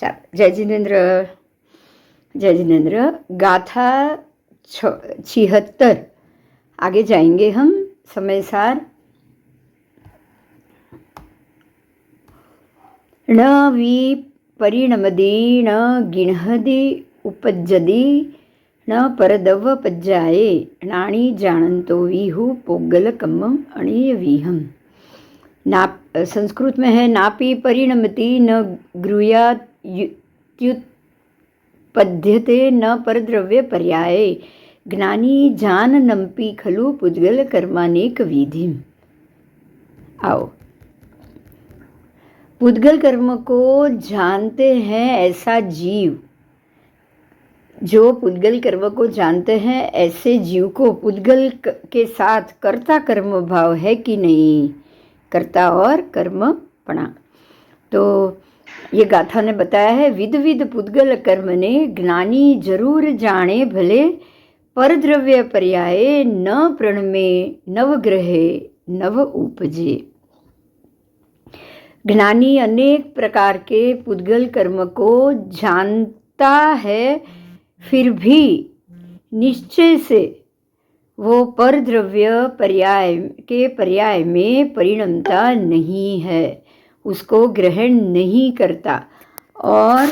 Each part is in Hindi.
जय जिनेन्द्र। जय जिनेन्द्र। गाथा 76 आगे जाएंगे हम समय सार। न वि परिणमदी न गिणहदी उपज्जदी न परदवपज्जाये नाणी जानंतो विहु पोगलकम्मम अणीयवीहम। ना संस्कृत में है नापि परिणमति न गृह्यात्युत्पद्यते न परद्रव्य पर्याये ज्ञानी जाननम्पि खलु पुद्गल कर्मानेक विधि। आओ, पुद्गल कर्म को जानते हैं ऐसा जीव, जो पुद्गल कर्म को जानते हैं ऐसे जीव को पुद्गल के साथ कर्ता कर्म भाव है कि नहीं, कर्ता और कर्मपणा। तो ये गाथा ने बताया है, विध विध पुद्गल कर्म ने ज्ञानी जरूर जाने भले परद्रव्य पर्याये न प्रणमे नवग्रहे नव उपजे। ज्ञानी अनेक प्रकार के पुद्गल कर्म को जानता है, फिर भी निश्चय से वो परद्रव्य पर्याय में परिणमता नहीं है, उसको ग्रहण नहीं करता और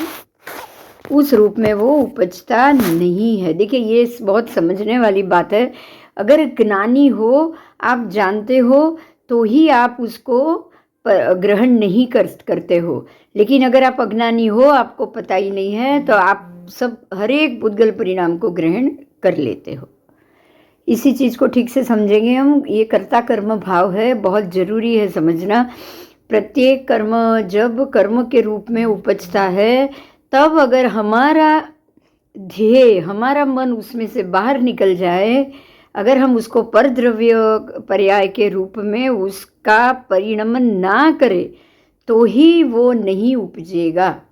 उस रूप में वो उपजता नहीं है। देखिए, ये बहुत समझने वाली बात है। अगर ज्ञानी हो, आप जानते हो, तो ही आप उसको ग्रहण नहीं करते हो। लेकिन अगर आप अज्ञानी हो, आपको पता ही नहीं है, तो आप सब हर एक पुद्गल परिणाम को ग्रहण कर लेते हो। इसी चीज़ को ठीक से समझेंगे हम। ये कर्ता कर्म भाव है, बहुत ज़रूरी है समझना। प्रत्येक कर्म जब कर्म के रूप में उपजता है, तब अगर हमारा ध्येय, हमारा मन उसमें से बाहर निकल जाए, अगर हम उसको परद्रव्य पर्याय के रूप में उसका परिणमन ना करें, तो ही वो नहीं उपजेगा,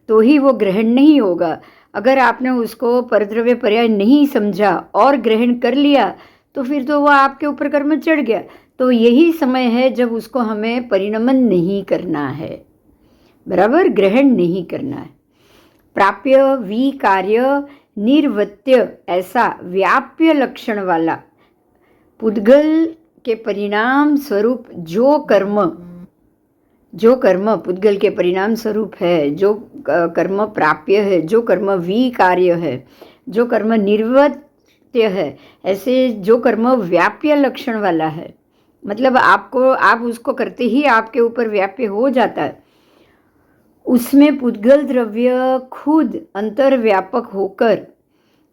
तो ही वो ग्रहण नहीं होगा। अगर आपने उसको परद्रव्य पर्याय नहीं समझा और ग्रहण कर लिया, तो फिर तो वो आपके ऊपर कर्म चढ़ गया। तो यही समय है जब उसको हमें परिणमन नहीं करना है, बराबर, ग्रहण नहीं करना है। प्राप्य विकार्य निर्वत्य ऐसा व्याप्य लक्षण वाला पुद्गल के परिणाम स्वरूप जो कर्म पुद्गल के परिणाम स्वरूप है, जो कर्म प्राप्य है, जो कर्म विकार्य है, जो कर्म निर्वत्य है, ऐसे जो कर्म व्याप्य लक्षण वाला है, मतलब आप उसको करते ही आपके ऊपर व्याप्य हो जाता है, उसमें पुद्गल द्रव्य खुद अंतर्व्यापक होकर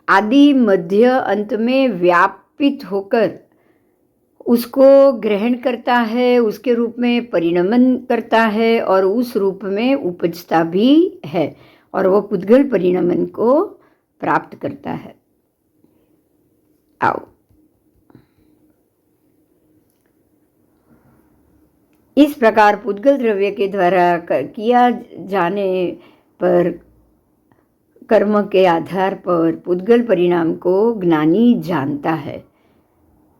आदि मध्य अंत में व्यापित होकर उसको ग्रहण करता है, उसके रूप में परिणमन करता है और उस रूप में उपजता भी है, और वो पुद्गल परिणमन को प्राप्त करता है। आओ, इस प्रकार पुद्गल द्रव्य के द्वारा किया जाने पर कर्म के आधार पर पुद्गल परिणाम को ज्ञानी जानता है,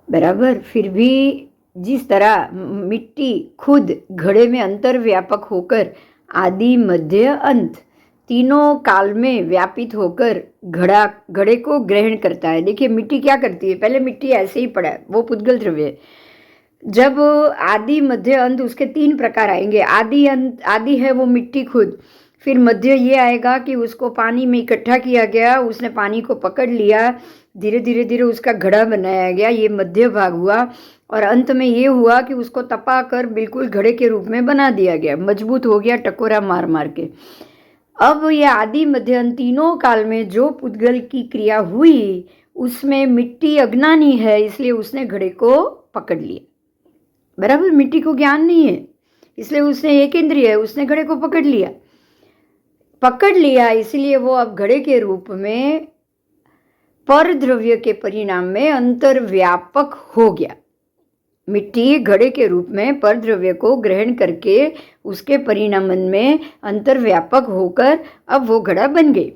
बराबर। फिर भी जिस तरह मिट्टी खुद घड़े में अंतर्व्यापक होकर आदि मध्य अंत तीनों काल में व्यापित होकर घड़े को ग्रहण करता है। देखिए, मिट्टी क्या करती है, पहले मिट्टी ऐसे ही पड़ा है, वो पुद्गल द्रव्य है। जब आदि मध्य अंत, उसके 3 प्रकार आएंगे। आदि है वो मिट्टी खुद, फिर मध्य ये आएगा कि उसको पानी में इकट्ठा किया गया, उसने पानी को पकड़ लिया, धीरे धीरे धीरे उसका घड़ा बनाया गया, ये मध्य भाग हुआ। और अंत में ये हुआ कि उसको तपा कर बिल्कुल घड़े के रूप में बना दिया गया, मजबूत हो गया टकोरा मार मार के। अब ये आदि मध्य अंत तीनों काल में जो पुद्गल की क्रिया हुई, उसमें मिट्टी अज्ञानी है, इसलिए उसने घड़े को पकड़ लिया, बराबर। मिट्टी को ज्ञान नहीं है, इसलिए उसने एक इंद्रिय है, उसने घड़े को पकड़ लिया, इसलिए वो अब घड़े के रूप में परद्रव्य के परिणाम में अंतर्व्यापक हो गया। मिट्टी घड़े के रूप में परद्रव्य को ग्रहण करके उसके परिणामन में अंतर्व्यापक होकर अब वो घड़ा बन गई,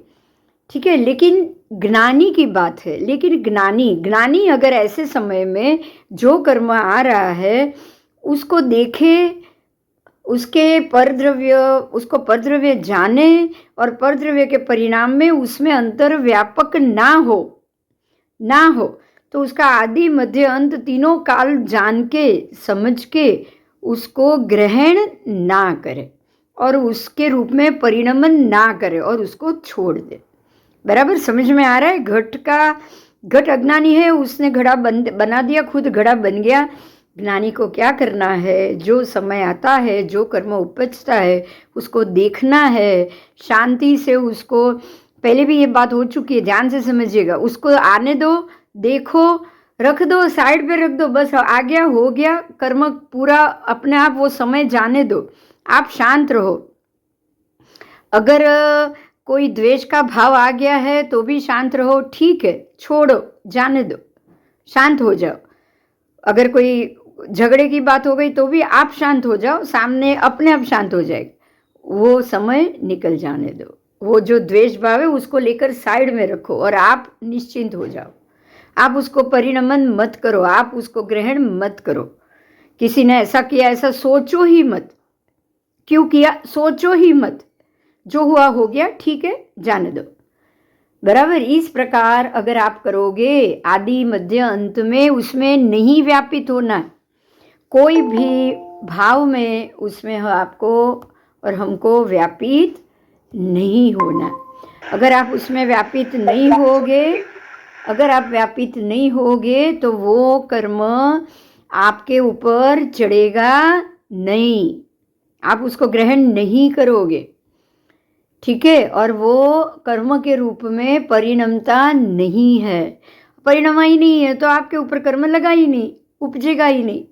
ठीक है। लेकिन ज्ञानी की बात है, लेकिन ज्ञानी अगर ऐसे समय में जो कर्म आ रहा है उसको देखे उसके परद्रव्य, उसको परद्रव्य जाने और परद्रव्य के परिणाम में उसमें अंतर व्यापक ना हो तो उसका आदि मध्य अंत तीनों काल जान के समझ के उसको ग्रहण ना करे और उसके रूप में परिणमन ना करे और उसको छोड़ दे। बराबर समझ में आ रहा है? घट अज्ञानी है, उसने घड़ा बना दिया, खुद घड़ा बन गया। ज्ञानी को क्या करना है? जो समय आता है, जो कर्म उपजता है, उसको देखना है शांति से। उसको पहले भी ये बात हो चुकी है, ध्यान से समझिएगा। उसको आने दो, देखो, रख दो, साइड पे रख दो, बस आ गया, हो गया कर्म पूरा अपने आप, वो समय जाने दो, आप शांत रहो। अगर कोई द्वेष का भाव आ गया है तो भी शांत रहो, ठीक है, छोड़ो, जाने दो, शांत हो जाओ। अगर कोई झगड़े की बात हो गई तो भी आप शांत हो जाओ, सामने अपने आप शांत हो जाएगा, वो समय निकल जाने दो। वो जो द्वेष भाव है उसको लेकर साइड में रखो और आप निश्चिंत हो जाओ। आप उसको परिणमन मत करो, आप उसको ग्रहण मत करो। किसी ने ऐसा किया, ऐसा सोचो ही मत। क्यों किया? सोचो ही मत। जो हुआ हो गया, ठीक है, जाने दो। बराबर इस प्रकार अगर आप करोगे, आदि मध्य अंत में उसमें नहीं व्यापित होना, कोई भी भाव में उसमें आपको और हमको व्यापित नहीं होना। अगर आप उसमें व्यापित नहीं होगे, अगर आप व्यापित नहीं होगे तो वो कर्म आपके ऊपर चढ़ेगा नहीं, आप उसको ग्रहण नहीं करोगे, ठीक है। और वो कर्म के रूप में परिणमता नहीं है, परिणमा ही नहीं है तो आपके ऊपर कर्म लगा ही नहीं, उपजेगा ही नहीं,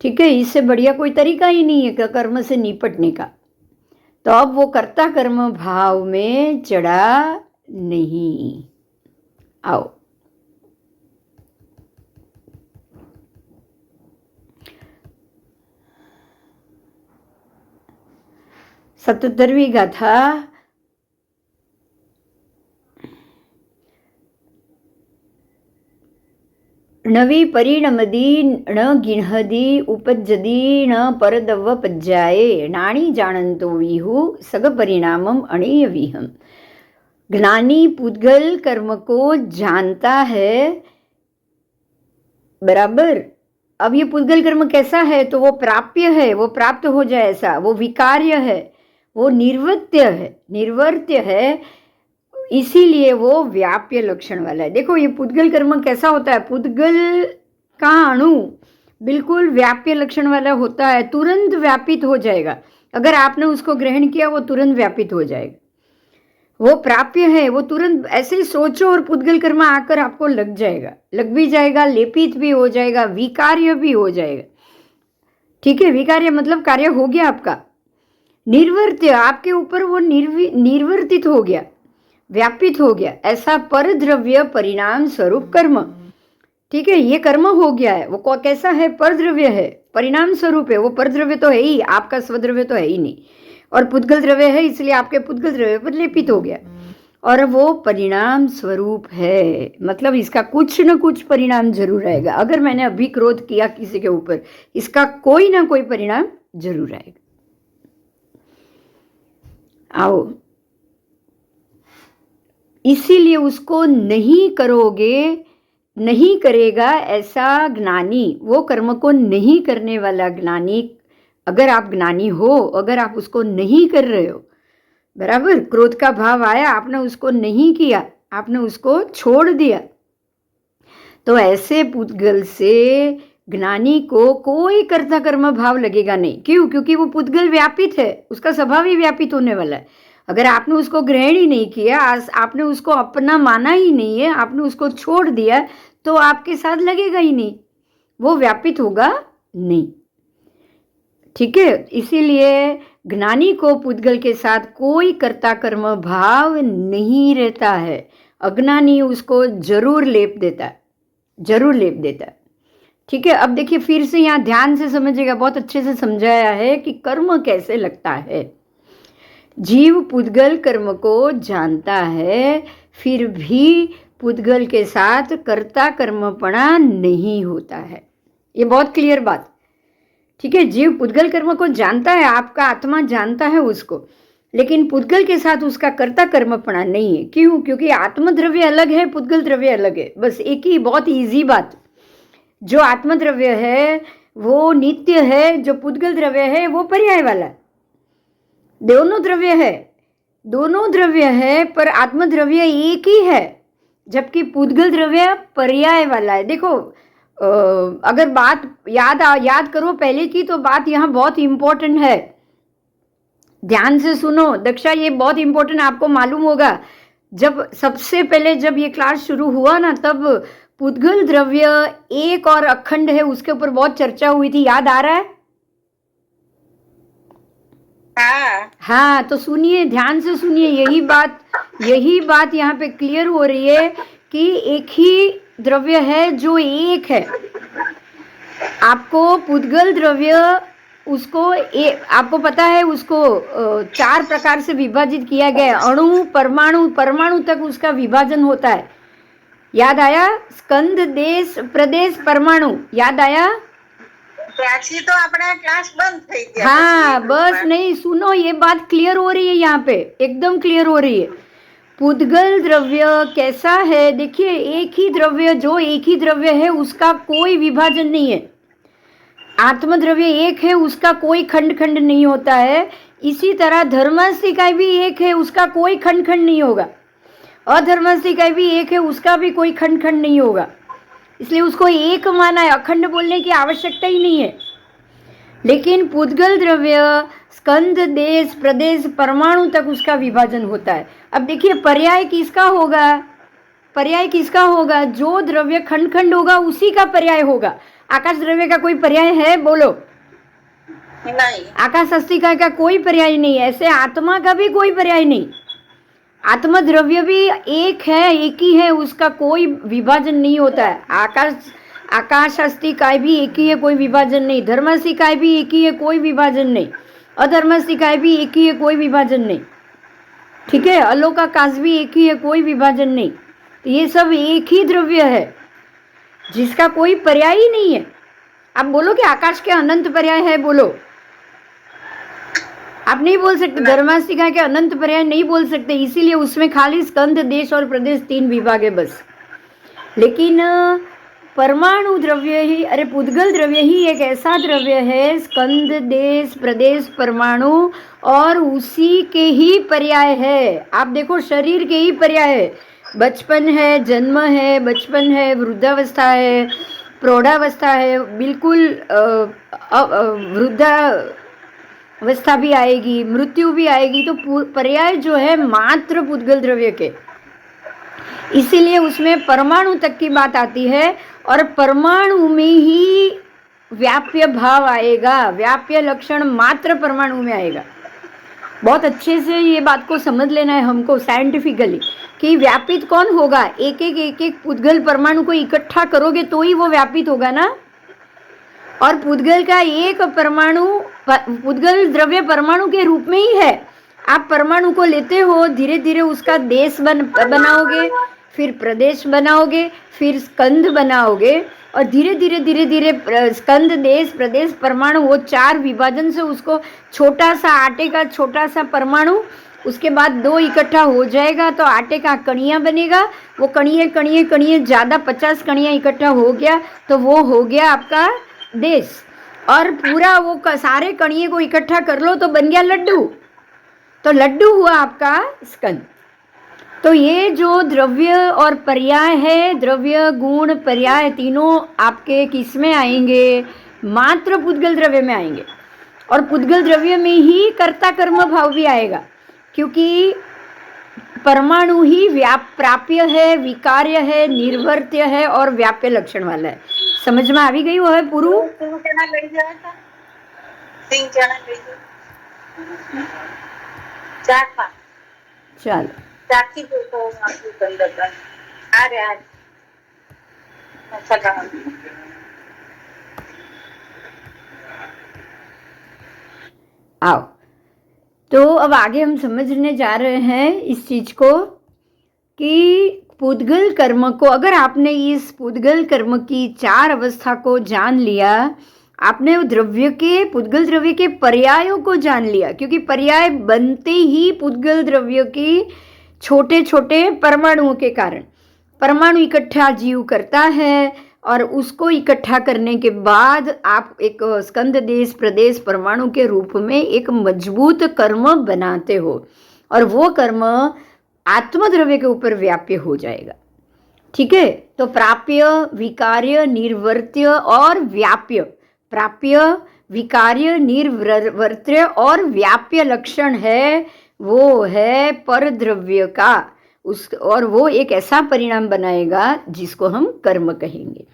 ठीक है। इससे बढ़िया कोई तरीका ही नहीं है कर्म से निपटने का। तो अब वो कर्ता कर्म भाव में चढ़ा नहीं। आओ, सतुत्तरवीं गाथा। नवी परिणमदी न गिणहदी उपजदी न परदव पज्जाए नाणी जानंतो विहु सग परिणामम अणेय विहम। ज्ञानी पुद्गल कर्म को जानता है, बराबर। अब ये पुद्गल कर्म कैसा है? तो वो प्राप्य है, वो प्राप्त हो जाए ऐसा, वो विकार्य है, वो निर्वर्त्य है, इसीलिए वो व्याप्य लक्षण वाला है। देखो ये पुद्गल कर्म कैसा होता है? पुद्गल का अणु बिल्कुल व्याप्य लक्षण वाला होता है, तुरंत व्यापित हो जाएगा। अगर आपने उसको ग्रहण किया वो तुरंत व्यापित हो जाएगा, वो प्राप्य है, वो तुरंत ऐसे ही सोचो और पुद्गल कर्म आकर आपको लग जाएगा, लग भी जाएगा, लेपित भी हो जाएगा, विकार्य भी हो जाएगा, ठीक है। विकार्य मतलब कार्य हो गया आपका, निर्वर्त्य, आपके ऊपर वो निर्वर्तित हो गया, व्यापित हो गया, ऐसा परद्रव्य परिणाम स्वरूप कर्म, ठीक है। ये कर्म हो गया है, वो कैसा है? परद्रव्य है, परिणाम स्वरूप है। वो परद्रव्य तो है ही, आपका स्वद्रव्य तो है ही नहीं, और पुद्गल द्रव्य है, इसलिए आपके पुद्गल द्रव्य पर लेपित हो गया, और वो परिणाम स्वरूप है। मतलब इसका कुछ न कुछ परिणाम जरूर आएगा। अगर मैंने अभी क्रोध किया किसी के ऊपर, इसका कोई ना कोई परिणाम जरूर आएगा। आओ, इसीलिए उसको नहीं करोगे, नहीं करेगा ऐसा ज्ञानी, वो कर्म को नहीं करने वाला ज्ञानी, अगर आप ज्ञानी हो, अगर आप उसको नहीं कर रहे हो, बराबर, क्रोध का भाव आया, आपने उसको नहीं किया, आपने उसको छोड़ दिया, तो ऐसे पुद्गल से ज्ञानी को कोई कर्ता कर्म भाव लगेगा नहीं। क्यों? क्योंकि वो पुद्गल व्यापित है, उसका स्वभाव ही व्यापित होने वाला है। अगर आपने उसको ग्रहण ही नहीं किया, आपने उसको अपना माना ही नहीं है, आपने उसको छोड़ दिया, तो आपके साथ लगेगा ही नहीं, वो व्यापित होगा नहीं, ठीक है। इसीलिए ज्ञानी को पुद्गल के साथ कोई कर्ता कर्म भाव नहीं रहता है। अज्ञानी उसको जरूर लेप देता है, जरूर लेप देता है, ठीक है। अब देखिए फिर से यहाँ ध्यान से समझिएगा, बहुत अच्छे से समझाया है कि कर्म कैसे लगता है। जीव पुद्गल कर्म को जानता है, फिर भी पुद्गल के साथ कर्ता कर्मपणा नहीं होता है। ये बहुत क्लियर बात, ठीक है, जीव पुद्गल कर्म को जानता है, आपका आत्मा जानता है उसको, लेकिन पुद्गल के साथ उसका कर्ता कर्मपणा नहीं है। क्यों? क्योंकि आत्मद्रव्य अलग है, पुद्गल द्रव्य अलग है। बस एक ही बहुत इजी बात, जो आत्मद्रव्य है वो नित्य है, जो पुद्गल द्रव्य है वो पर्याय वाला है। दोनों द्रव्य है पर आत्मद्रव्य एक ही है, जबकि पुद्गल द्रव्य पर्याय वाला है। देखो, अगर बात याद करो पहले की, तो बात यहाँ बहुत इंपॉर्टेंट है, ध्यान से सुनो दक्षा, ये बहुत इंपॉर्टेंट, आपको मालूम होगा जब सबसे पहले जब ये क्लास शुरू हुआ ना, तब पुद्गल द्रव्य एक और अखंड है उसके ऊपर बहुत चर्चा हुई थी, याद आ रहा है? हाँ, तो सुनिए, ध्यान से सुनिए, यही बात यहाँ पे क्लियर हो रही है कि एक ही द्रव्य है जो एक है। आपको पुद्गल द्रव्य आपको पता है उसको 4 प्रकार से विभाजित किया गया है। अणु, परमाणु तक उसका विभाजन होता है। याद आया? स्कंद, देश, प्रदेश, परमाणु, याद आया? तो अपना क्लास बंद થઈ ગયા। हाँ, बस नहीं, सुनो, ये बात क्लियर हो रही है यहाँ पे, एकदम क्लियर हो रही है। पुद्गल द्रव्य कैसा है? देखिए, एक ही द्रव्य है उसका कोई विभाजन नहीं है। आत्मद्रव्य एक है, उसका कोई खंड नहीं होता है। इसी तरह धर्मास्तिकाय भी एक है, उसका कोई खंड नहीं होगा। अधर्मास्तिकाय भी एक है, उसका भी कोई खंड नहीं होगा। इसलिए उसको एक माना है, अखंड बोलने की आवश्यकता ही नहीं है। लेकिन पुद्गल द्रव्य स्कंद, देश, प्रदेश, परमाणु तक उसका विभाजन होता है। अब देखिए, पर्याय किसका होगा? जो द्रव्य खंड होगा उसी का पर्याय होगा। आकाश द्रव्य का कोई पर्याय है? बोलो। नहीं। आकाश अस्तिका का कोई पर्याय नहीं है, ऐसे आत्मा का भी कोई पर्याय नहीं। आत्मा द्रव्य भी एक ही है, उसका कोई विभाजन नहीं होता है। आकाश अस्तिकाय भी एक ही है, कोई विभाजन नहीं। धर्मास्तिकाय भी एक ही है, कोई विभाजन नहीं। अधर्मास्तिकाय भी एक ही है, कोई विभाजन नहीं। ठीक है, अलोकाकाश भी एक ही है, कोई विभाजन नहीं। तो ये सब एक ही द्रव्य है जिसका कोई पर्याय ही नहीं है। आप बोलो कि आकाश के अनंत पर्याय है, बोलो। आप नहीं बोल सकते, धर्मास्तिका के अनंत पर्याय नहीं बोल सकते, इसीलिए उसमें खाली स्कंद, देश और प्रदेश 3 विभाग है बस। लेकिन परमाणु द्रव्य ही, पुद्गल द्रव्य ही एक ऐसा द्रव्य है, स्कंद, देश, प्रदेश, परमाणु और उसी के ही पर्याय है। आप देखो, शरीर के ही पर्याय है। बचपन है, जन्म है, बचपन है, वृद्धावस्था है, प्रौढ़ावस्था है, बिल्कुल वृद्धावस्था भी आएगी, मृत्यु भी आएगी। तो पर्याय जो है मात्र पुद्गल द्रव्य के, इसीलिए उसमें परमाणु तक की बात आती है और परमाणु में ही व्याप्य भाव आएगा, व्याप्य लक्षण मात्र परमाणु में आएगा। बहुत अच्छे से ये बात को समझ लेना है हमको साइंटिफिकली कि व्यापित कौन होगा। एक एक पुद्गल परमाणु को इकट्ठा करोगे तो ही वो व्यापित होगा ना। और पुद्गल का एक परमाणु, पुद्गल द्रव्य परमाणु के रूप में ही है। आप परमाणु को लेते हो, धीरे धीरे उसका देश बनाओगे, फिर प्रदेश बनाओगे, फिर स्कंद बनाओगे, और धीरे धीरे स्कंद, देश, प्रदेश, परमाणु, वो 4 विभाजन से उसको छोटा सा आटे का छोटा सा परमाणु, उसके बाद 2 इकट्ठा हो जाएगा तो आटे का कणिया बनेगा। वो कणिये ज़्यादा 50 कणियाँ इकट्ठा हो गया तो वो हो गया आपका देश। और पूरा वो सारे कणिये को इकट्ठा कर लो तो बन गया लड्डू, तो लड्डू हुआ आपका स्कंद। तो ये जो द्रव्य और पर्याय है, द्रव्य, गुण, पर्याय, तीनों आपके किस में आएंगे? मात्र पुद्गल द्रव्य में आएंगे। और पुद्गल द्रव्य में ही कर्ता कर्म भाव भी आएगा, क्योंकि परमाणु ही प्राप्य है, विकार्य है, निर्वर्त्य है और व्याप्य लक्षण वाला है। समझ में આવી ગયું હવે પૂરું? ચાલો, आओ। तो अब आगे हम समझने जा रहे हैं इस चीज को कि पुद्गल कर्म को, अगर आपने इस पुद्गल कर्म की 4 अवस्था को जान लिया आपने द्रव्य के, पुद्गल द्रव्य के पर्यायों को जान लिया, क्योंकि पर्याय बनते ही पुद्गल द्रव्य की छोटे छोटे परमाणुओं के कारण। परमाणु इकट्ठा जीव करता है और उसको इकट्ठा करने के बाद आप एक स्कंद देश प्रदेश परमाणु के रूप में एक मजबूत कर्म बनाते हो, और वो कर्म आत्मद्रव्य के ऊपर व्याप्य हो जाएगा। ठीक है, तो प्राप्य, विकार्य, निर्वर्त्य और व्याप्य, प्राप्य, विकार्य, निर्वर्त्य और व्याप्य लक्षण है, वो है परद्रव्य का। और वो एक ऐसा परिणाम बनाएगा जिसको हम कर्म कहेंगे।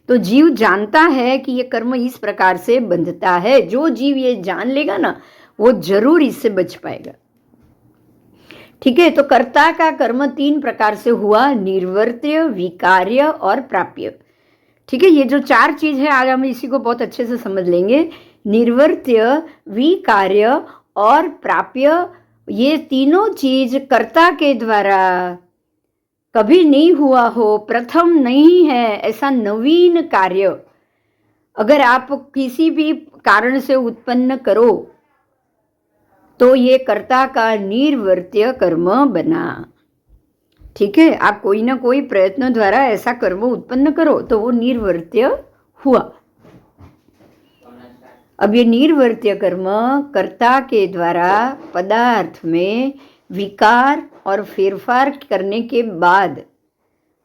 तो जीव जानता है कि ये कर्म इस प्रकार से बंधता है। जो जीव ये जान लेगा ना, वो जरूर इससे बच पाएगा। ठीक है, तो कर्ता का कर्म 3 प्रकार से हुआ, निर्वर्त्य, विकार्य और प्राप्य। ठीक है, ये जो 4 चीज है आज हम इसी को बहुत अच्छे से समझ लेंगे। निर्वर्त्य, विकार्य और प्राप्य, ये तीनों चीज कर्ता के द्वारा कभी नहीं हुआ हो, प्रथम नहीं है, ऐसा नवीन कार्य अगर आप किसी भी कारण से उत्पन्न करो तो ये कर्ता का निर्वर्त्य कर्म बना। ठीक है, आप कोई ना कोई प्रयत्न द्वारा ऐसा कर्म उत्पन्न करो तो वो निर्वर्त्य हुआ। अब ये निर्वर्त्य कर्म कर्ता के द्वारा पदार्थ में विकार और फेरफार करने के बाद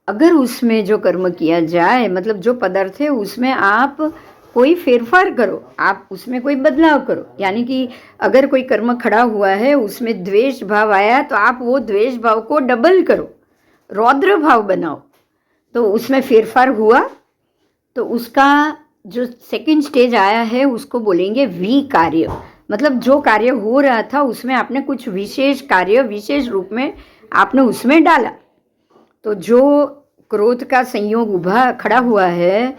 अगर उसमें जो कर्म किया जाए, मतलब जो पदार्थ है उसमें आप कोई फेरफार करो, आप उसमें कोई बदलाव करो, यानी कि अगर कोई कर्म खड़ा हुआ है उसमें द्वेष भाव आया तो आप वो द्वेष भाव को डबल करो, रौद्र भाव बनाओ, तो उसमें फेरफार हुआ, तो उसका जो सेकंड स्टेज आया है उसको बोलेंगे विकार्य। मतलब जो कार्य हो रहा था उसमें आपने कुछ विशेष कार्य विशेष रूप में आपने उसमें डाला। तो जो क्रोध का संयोग उभा खड़ा हुआ है,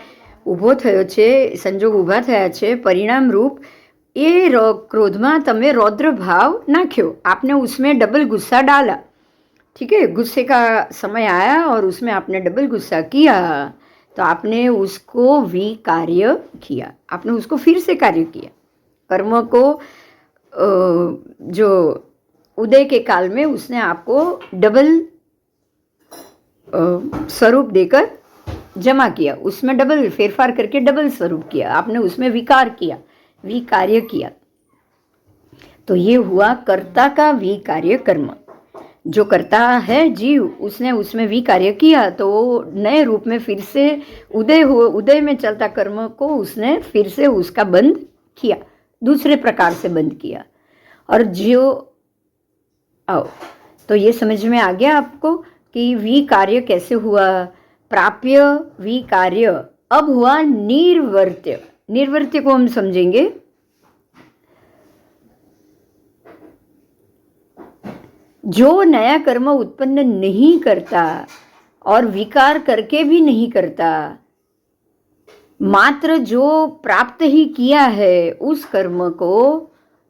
ઊભો થયો છે, સંજોગ ઊભા થયા છે, પરિણામ રૂપ એ क्रोधમાં તમે रौद्र भाव नाख्यो, आपने उसमें डबल गुस्सा डाला। ठीक है, गुस्से का समय आया और उसमें आपने डबल गुस्सा किया, तो आपने उसको विकार्य किया, आपने उसको फिर से कार्य किया। कर्म को जो उदय के काल में उसने आपको डबल स्वरूप देकर जमा किया, उसमें डबल फेरफार करके डबल स्वरूप किया, आपने उसमें विकार किया, विकार्य किया। तो ये हुआ कर्ता का विकार्य कर्म। जो करता है जीव, उसने उसमें विकार्य किया तो नए रूप में फिर से उदय में चलता कर्म को उसने फिर से उसका बंद किया, दूसरे प्रकार से बंद किया। और जो आओ, तो ये समझ में आ गया आपको कि विकार्य कैसे हुआ, प्राप्य, विकार्य। अब हुआ निर्वर्त्य। निर्वर्त्य को हम समझेंगे। जो नया कर्म उत्पन्न नहीं करता और विकार करके भी नहीं करता, मात्र जो प्राप्त ही किया है उस कर्म को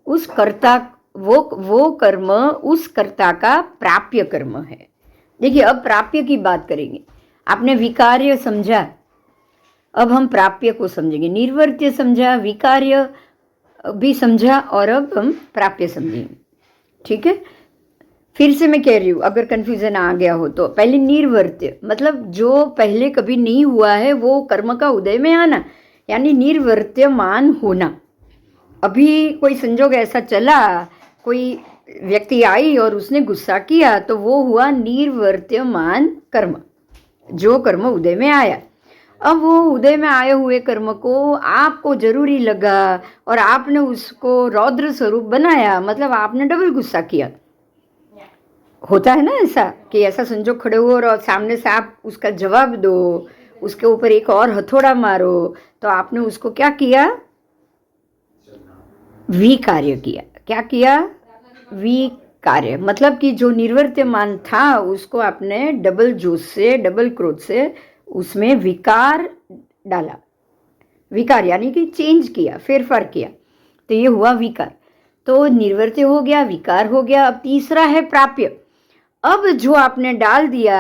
उस कर्ता, वो कर्म उस कर्ता का प्राप्य कर्म है। देखिए, अब प्राप्य की बात करेंगे। आपने विकार्य समझा, अब हम प्राप्य को समझेंगे। निर्वर्त्य समझा, विकार्य भी समझा, और अब हम प्राप्य समझेंगे। ठीक है, फिर से मैं कह रही हूँ, अगर कन्फ्यूजन आ गया हो तो। पहले निर्वर्त्य मतलब जो पहले कभी नहीं हुआ है वो कर्म का उदय में आना, यानी निर्वर्त्यमान होना। अभी कोई संजोग ऐसा चला, कोई व्यक्ति आई और उसने गुस्सा किया, तो वो हुआ निर्वर्त्यमान कर्म, जो कर्म उदय में आया। अब वो उदय में आए हुए कर्म को आपको जरूरी लगा और आपने उसको रौद्र स्वरूप बनाया, मतलब आपने डबल गुस्सा किया। होता है ना ऐसा, कि ऐसा संजोग खड़े हो और सामने से आप उसका जवाब दो, उसके ऊपर एक और हथौड़ा मारो, तो आपने उसको क्या किया, विकार्य किया। क्या किया, विकार्य। मतलब कि जो निर्वर्त्यमान था उसको आपने डबल जोश से, डबल क्रोध से उसमें विकार डाला। विकार यानी कि चेंज किया, फेरफार किया, तो ये हुआ विकार। तो निर्वर्त्य हो गया, विकार हो गया। अब तीसरा है प्राप्य। अब जो आपने डाल दिया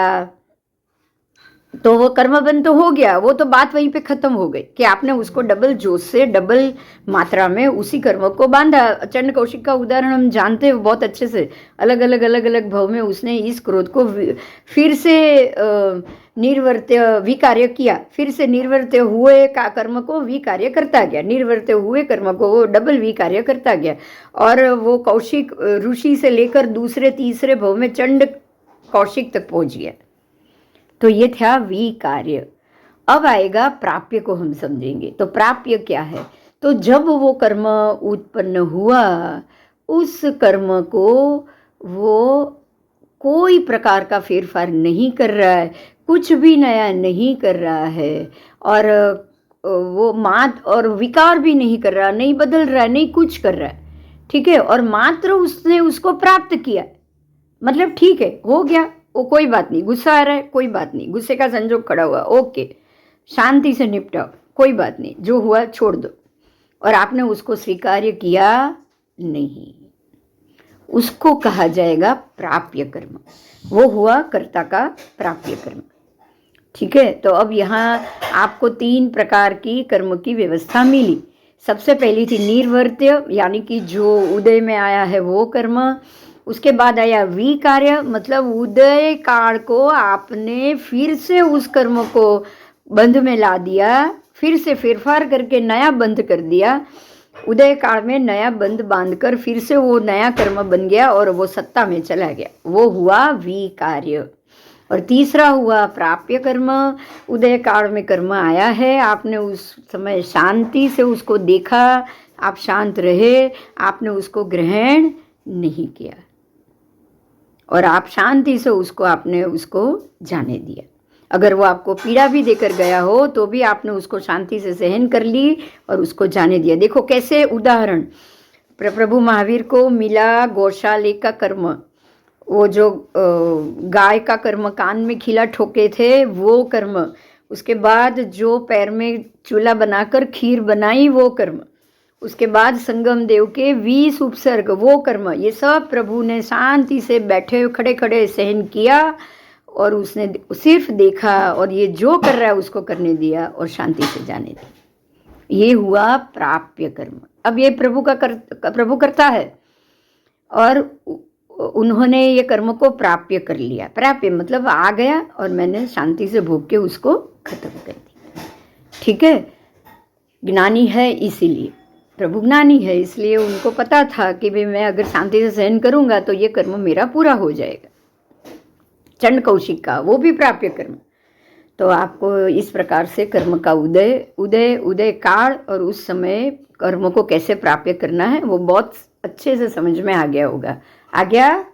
तो वो कर्मबंध तो हो गया, वो तो बात वहीं पे खत्म हो गई कि आपने उसको डबल जोश से, डबल मात्रा में उसी कर्म को बांधा। चंड कौशिक का उदाहरण हम जानते हैं बहुत अच्छे से। अलग अलग भव में उसने इस क्रोध को फिर से निर्वर्त्य विकार्य किया, फिर से निर्वर्त्य हुए का कर्म को विकार्य करता गया, निर्वर्त्य हुए कर्म को वो डबल विकार्य करता गया, और वो कौशिक ऋषि से लेकर दूसरे तीसरे भव में चंड कौशिक तक पहुंच गया। तो ये था विकार्य। अब आएगा प्राप्य को हम समझेंगे। तो प्राप्य क्या है? तो जब वो कर्म उत्पन्न हुआ, उस कर्म को वो कोई प्रकार का फेरफार नहीं कर रहा है, कुछ भी नया नहीं कर रहा है, और वो मात और विकार भी नहीं कर रहा, नहीं बदल रहा है, नहीं कुछ कर रहा है, ठीक है। और मात्र उसने उसको प्राप्त किया, मतलब ठीक है, हो गया, वो कोई बात नहीं। गुस्सा आ रहा है, कोई बात नहीं, गुस्से का संजोग खड़ा हुआ, ओके, शांति से निपटाओ, कोई बात नहीं, जो हुआ छोड़ दो। और आपने उसको स्वीकार्य किया नहीं, उसको कहा जाएगा प्राप्य कर्म। वो हुआ कर्ता का प्राप्य कर्म, ठीक है। तो अब यहाँ आपको 3 प्रकार की कर्म की व्यवस्था मिली। सबसे पहली थी निर्वर्त्य, यानी कि जो उदय में आया है वो कर्म। उसके बाद आया विकार्य, मतलब उदय काल को आपने फिर से उस कर्म को बंध में ला दिया, फिर से फेरफार करके नया बंध कर दिया। उदय काल में नया बंध बांधकर फिर से वो नया कर्म बन गया और वो सत्ता में चला गया, वो हुआ विकार्य। और तीसरा हुआ प्राप्य कर्म। उदय काल में कर्म आया है, आपने उस समय शांति से उसको देखा, आप शांत रहे, आपने उसको ग्रहण नहीं किया, और आप शांति से उसको आपने उसको जाने दिया। अगर वो आपको पीड़ा भी देकर गया हो तो भी आपने उसको शांति से सहन कर ली और उसको जाने दिया। देखो कैसे उदाहरण प्रभु महावीर को मिला गौशाले का कर्म, वो जो गाय का कर्म, कान में खीला ठोके थे वो कर्म, उसके बाद जो पैर में चूल्हा बनाकर खीर बनाई वो कर्म, उसके बाद संगम देव के 20 उपसर्ग वो कर्म, ये सब प्रभु ने शांति से बैठे खड़े खड़े सहन किया, और उसने सिर्फ देखा और ये जो कर रहा है उसको करने दिया और शांति से जाने दिया। ये हुआ प्राप्य कर्म। अब ये प्रभु करता है और उन्होंने ये कर्म को प्राप्य कर लिया। प्राप्य मतलब आ गया और मैंने शांति से भोग के उसको खत्म कर दिया, ठीक है। ज्ञानी है इसीलिए, प्रभु ज्ञानी है इसलिए उनको पता था कि भाई मैं अगर शांति से सहन करूंगा तो ये कर्म मेरा पूरा हो जाएगा। चंड कौशिक का वो भी प्राप्य कर्म। तो आपको इस प्रकार से कर्म का उदय काल और उस समय कर्म को कैसे प्राप्य करना है वो बहुत अच्छे से समझ में आ गया होगा। आ गया?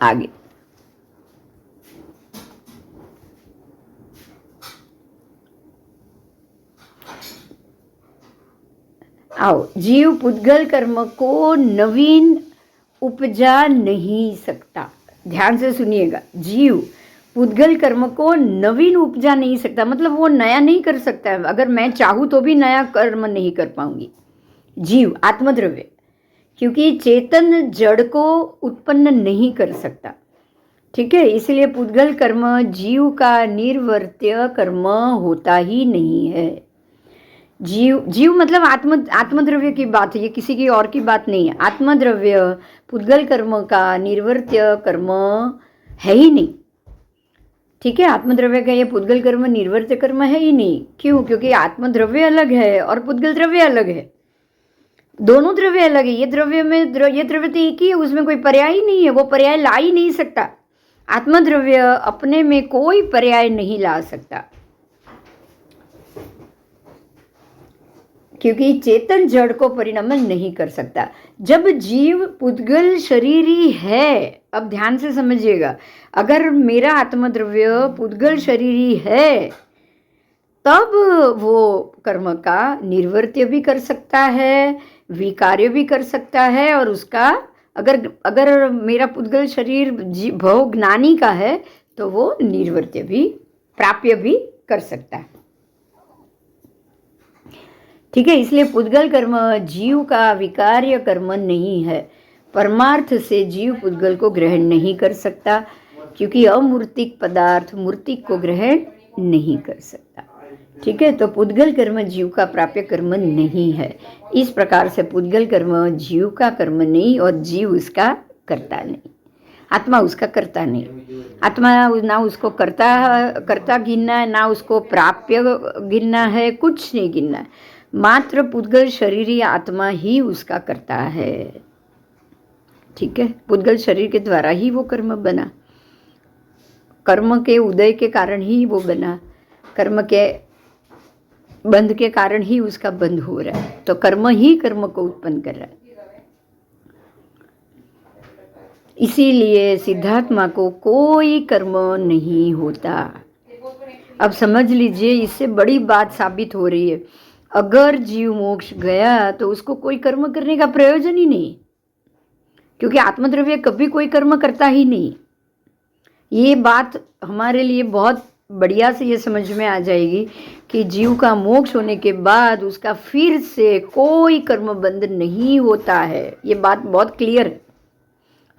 आगे आओ। जीव पुद्गल कर्म को नवीन उपजा नहीं सकता। ध्यान से सुनिएगा, जीव पुद्गल कर्म को नवीन उपजा नहीं सकता, मतलब वो नया नहीं कर सकता है। अगर मैं चाहूँ तो भी नया कर्म नहीं कर पाऊंगी। जीव आत्मद्रव्य, क्योंकि चेतन जड़ को उत्पन्न नहीं कर सकता, ठीक है। इसलिए पुद्गल कर्म जीव का निर्वर्त्य कर्म होता ही नहीं है। जीव मतलब आत्मद्रव्य की बात है, ये किसी की और की बात नहीं है। आत्मद्रव्य पुद्गल कर्म का निर्वर्त्य कर्म है ही नहीं, ठीक है। आत्मद्रव्य का ये पुद्गल कर्म निर्वर्त्य कर्म है ही नहीं। क्यों? क्योंकि आत्मद्रव्य अलग है और पुद्गल द्रव्य अलग है, दोनों द्रव्य अलग है। ये द्रव्य में ये द्रव्य तो एक ही है, उसमें कोई पर्याय ही नहीं है, वो पर्याय ला ही नहीं सकता। आत्मद्रव्य अपने में कोई पर्याय नहीं ला सकता, क्योंकि चेतन जड़ को परिणमन नहीं कर सकता। जब जीव पुद्गल शरीरी है, अब ध्यान से समझिएगा, अगर मेरा आत्मद्रव्य पुद्गल शरीरी है तब वो कर्म का निर्वर्त्य भी कर सकता है, विकार्य भी कर सकता है, और उसका अगर मेरा पुद्गल शरीर भव ज्ञानी का है तो वो निर्वर्त्य भी प्राप्य भी कर सकता है, ठीक है। इसलिए पुद्गल कर्म जीव का विकार्य कर्म नहीं है। परमार्थ से जीव पुद्गल को ग्रहण नहीं कर सकता, क्योंकि अमूर्तिक पदार्थ मूर्तिक को ग्रहण नहीं कर सकता। ठीक है, तो पुद्गल कर्म जीव का प्राप्य कर्म नहीं है। इस प्रकार से पुद्गल कर्म जीव का कर्म नहीं और जीव उसका करता नहीं, आत्मा उसका करता नहीं। आत्मा ना उसको करता गिनना है, ना उसको प्राप्य गिनना है, कुछ नहीं गिनना है। मात्र पुद्गल शरीर आत्मा ही उसका करता है। ठीक है, पुद्गल शरीर के द्वारा ही वो कर्म बना, कर्म के उदय के कारण ही वो बना, कर्म के बंध के कारण ही उसका बंध हो रहा है। तो कर्म ही कर्म को उत्पन्न कर रहा है। इसीलिए सिद्धात्मा को कोई कर्म नहीं होता। अब समझ लीजिए, इससे बड़ी बात साबित हो रही है, अगर जीव मोक्ष गया तो उसको कोई कर्म करने का प्रयोजन ही नहीं, क्योंकि आत्मद्रव्य कभी कोई कर्म करता ही नहीं। ये बात हमारे लिए बहुत बढ़िया से ये समझ में आ जाएगी कि जीव का मोक्ष होने के बाद उसका फिर से कोई कर्म बंध नहीं होता है। ये बात बहुत क्लियर है।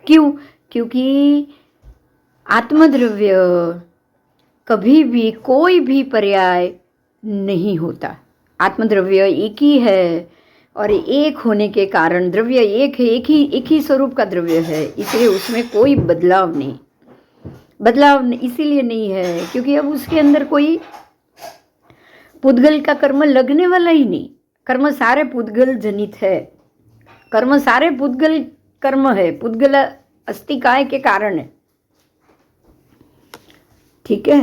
क्यों? क्योंकि आत्मद्रव्य कभी भी कोई भी पर्याय नहीं होता। आत्मद्रव्य एक ही है और एक होने के कारण द्रव्य एक है, एक ही स्वरूप का द्रव्य है, इसलिए उसमें कोई बदलाव नहीं। बदलाव इसीलिए नहीं है क्योंकि अब उसके अंदर कोई पुद्गल का कर्म लगने वाला ही नहीं। कर्म सारे पुद्गल जनित है, कर्म सारे पुद्गल कर्म है, पुद्गल अस्थि काय के कारण है। ठीक है,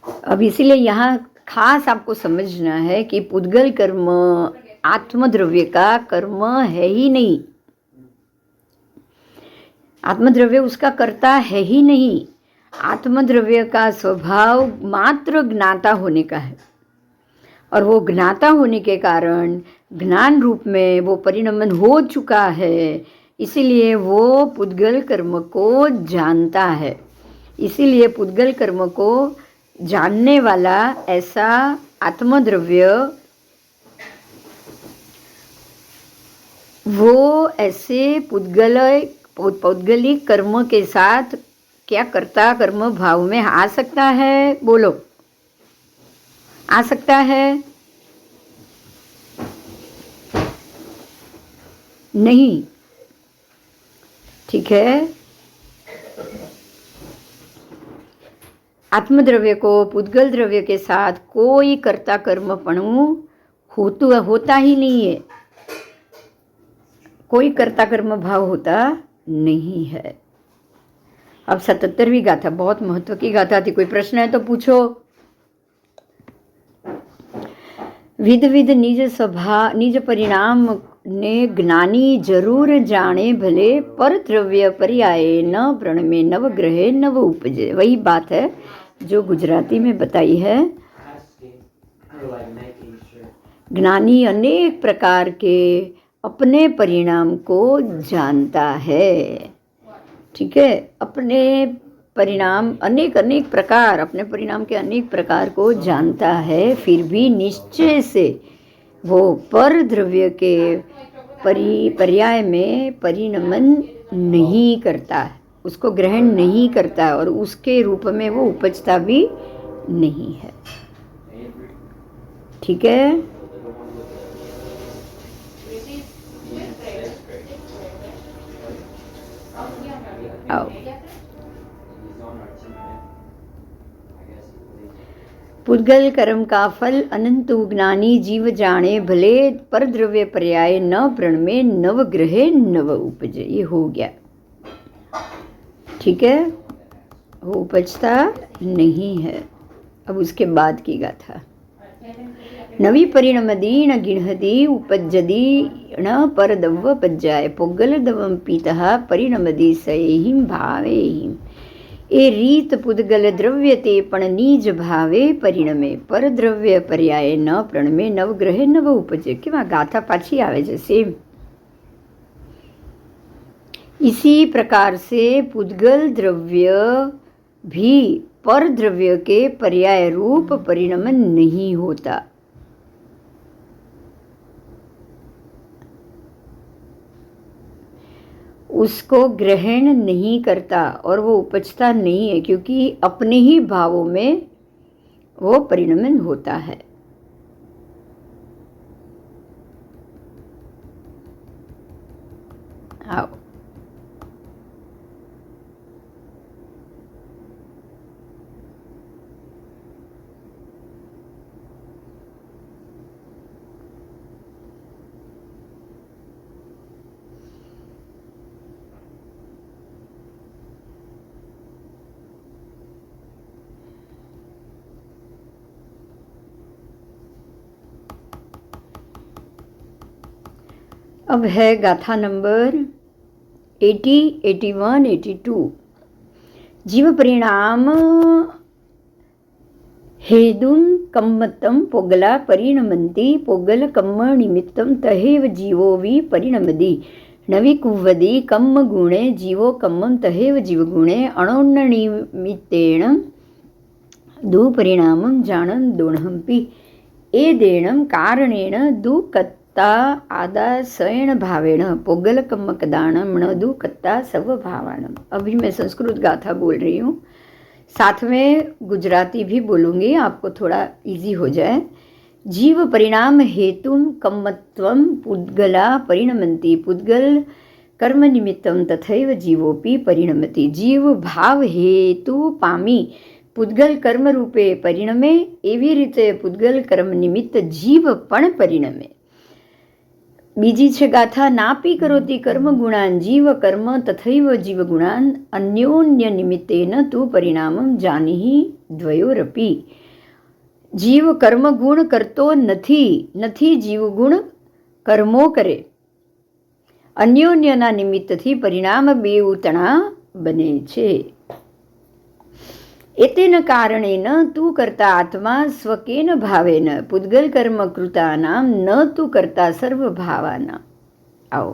अब इसीलिए यहाँ खास आपको समझना है कि पुद्गल कर्म आत्मद्रव्य का कर्म है ही नहीं, आत्मद्रव्य उसका करता है ही नहीं। आत्मद्रव्य का स्वभाव मात्र ज्ञाता होने का है, और वो ज्ञाता होने के कारण ज्ञान रूप में वो परिणमन हो चुका है, इसीलिए वो पुद्गल कर्म को जानता है। इसीलिए पुद्गल कर्म को जानने वाला ऐसा आत्मद्रव्य वो ऐसे पौद्गलिक कर्म के साथ क्या करता कर्म भाव में आ सकता है? बोलो, आ सकता है? नहीं। ठीक है, आत्मद्रव्य को पुद्गल द्रव्य के साथ कोई कर्ता कर्मपणु होता ही नहीं है, कोई कर्ता कर्म भाव होता नहीं है। अब 77वीं गाथा बहुत महत्व की गाथा थी। कोई प्रश्न है तो पूछो। विध विध निज परिणाम ने ज्ञानी जरूर जाने, भले पर द्रव्य पर्याय न प्रण में नव ग्रहे नव उपजे। वही बात है जो गुजराती में बताई है। ज्ञानी अनेक प्रकार के अपने परिणाम को जानता है। ठीक है, अपने परिणाम अनेक प्रकार, अपने परिणाम के अनेक प्रकार को जानता है, फिर भी निश्चय से वो पर द्रव्य के पर्याय में परिणमन नहीं करता है, उसको ग्रहण नहीं करता और उसके रूप में वो उपजता भी नहीं है। ठीक है, आओ। पुद्गल कर्म का फल अनंत ज्ञानी जीव जाने, भले पर द्रव्य पर्याय न प्रण में नव ग्रहे नव उपजे। ये हो गया। ठीक है, वो उपजता नहीं है। अब उसके बाद की गाथा। नवी परिणमदी न गिणहदी उपजदी न परदव पज्जाय, पुग्गल दवम पीतः परिणमदी सयहिम भावेहिम। ए रीत पुद्गल द्रव्य ते पण नीज भावे परिणमे, पर द्रव्य पर्याय न प्रणमे नव ग्रहे नव उपजे। केवा गाथा पाछी आवे छे सेम। इसी प्रकार से पुद्गल द्रव्य भी पर द्रव्य के पर्याय रूप परिणमन नहीं होता। उसको ग्रहण नहीं करता और वो उपजता नहीं है, क्योंकि अपने ही भावों में वो परिणमन होता है। आओ, अब है गाथा नंबर 80, 81, 82। जीव परिणाम हेदुं कम्मतं पोगला परिणमन्ति पोगल कम्म निमित्तं तहेव जीवो वि परिणमति नविकुव्वदि कम्म गुणे जीवो कम्मं तहेव जीवगुणे अणोन्ननिमित्तेन दुपरिणामं जानन् दोणहंपि एदेणं कारणेन दुकत्ता आदासयण भावेण पोगल कम्म कदाणं न दुकत्ता सब भावाणम। अभी मैं संस्कृत गाथा बोल रही हूँ, साथ में गुजराती भी बोलूँगी, आपको थोड़ा इजी हो जाए। जीव परिणाम हेतुं कम्मत्वं पुद्गला परिणमन्ति पुद्गल कर्म निमित्तं तथैव जीवोपि परिणमति। जीव भाव हेतु पामी पुद्गल कर्म रूपे परिणमे, एवी रीते पुद्गल कर्म निमित्त जीव पण परिणमे। बीजी छे गाथा नापी करोति कर्म गुणान जीव कर्म तथैव जीव गुणान अन्योन्य निमित्तेन तु परिणामं जानीहि द्वयोरपि। जीव कर्म गुण करतो નથી જીવ ગુણ કર્મો કરે, અન્યોન્યના નિમિત્તથી પરિણામ બેઉ તણા બને છે। एतेन कारणेन तु कर्ता आत्मा स्वकेन भावेन पुद्गल कर्म कृतानां न तु कर्ता सर्वभावानां। आओ,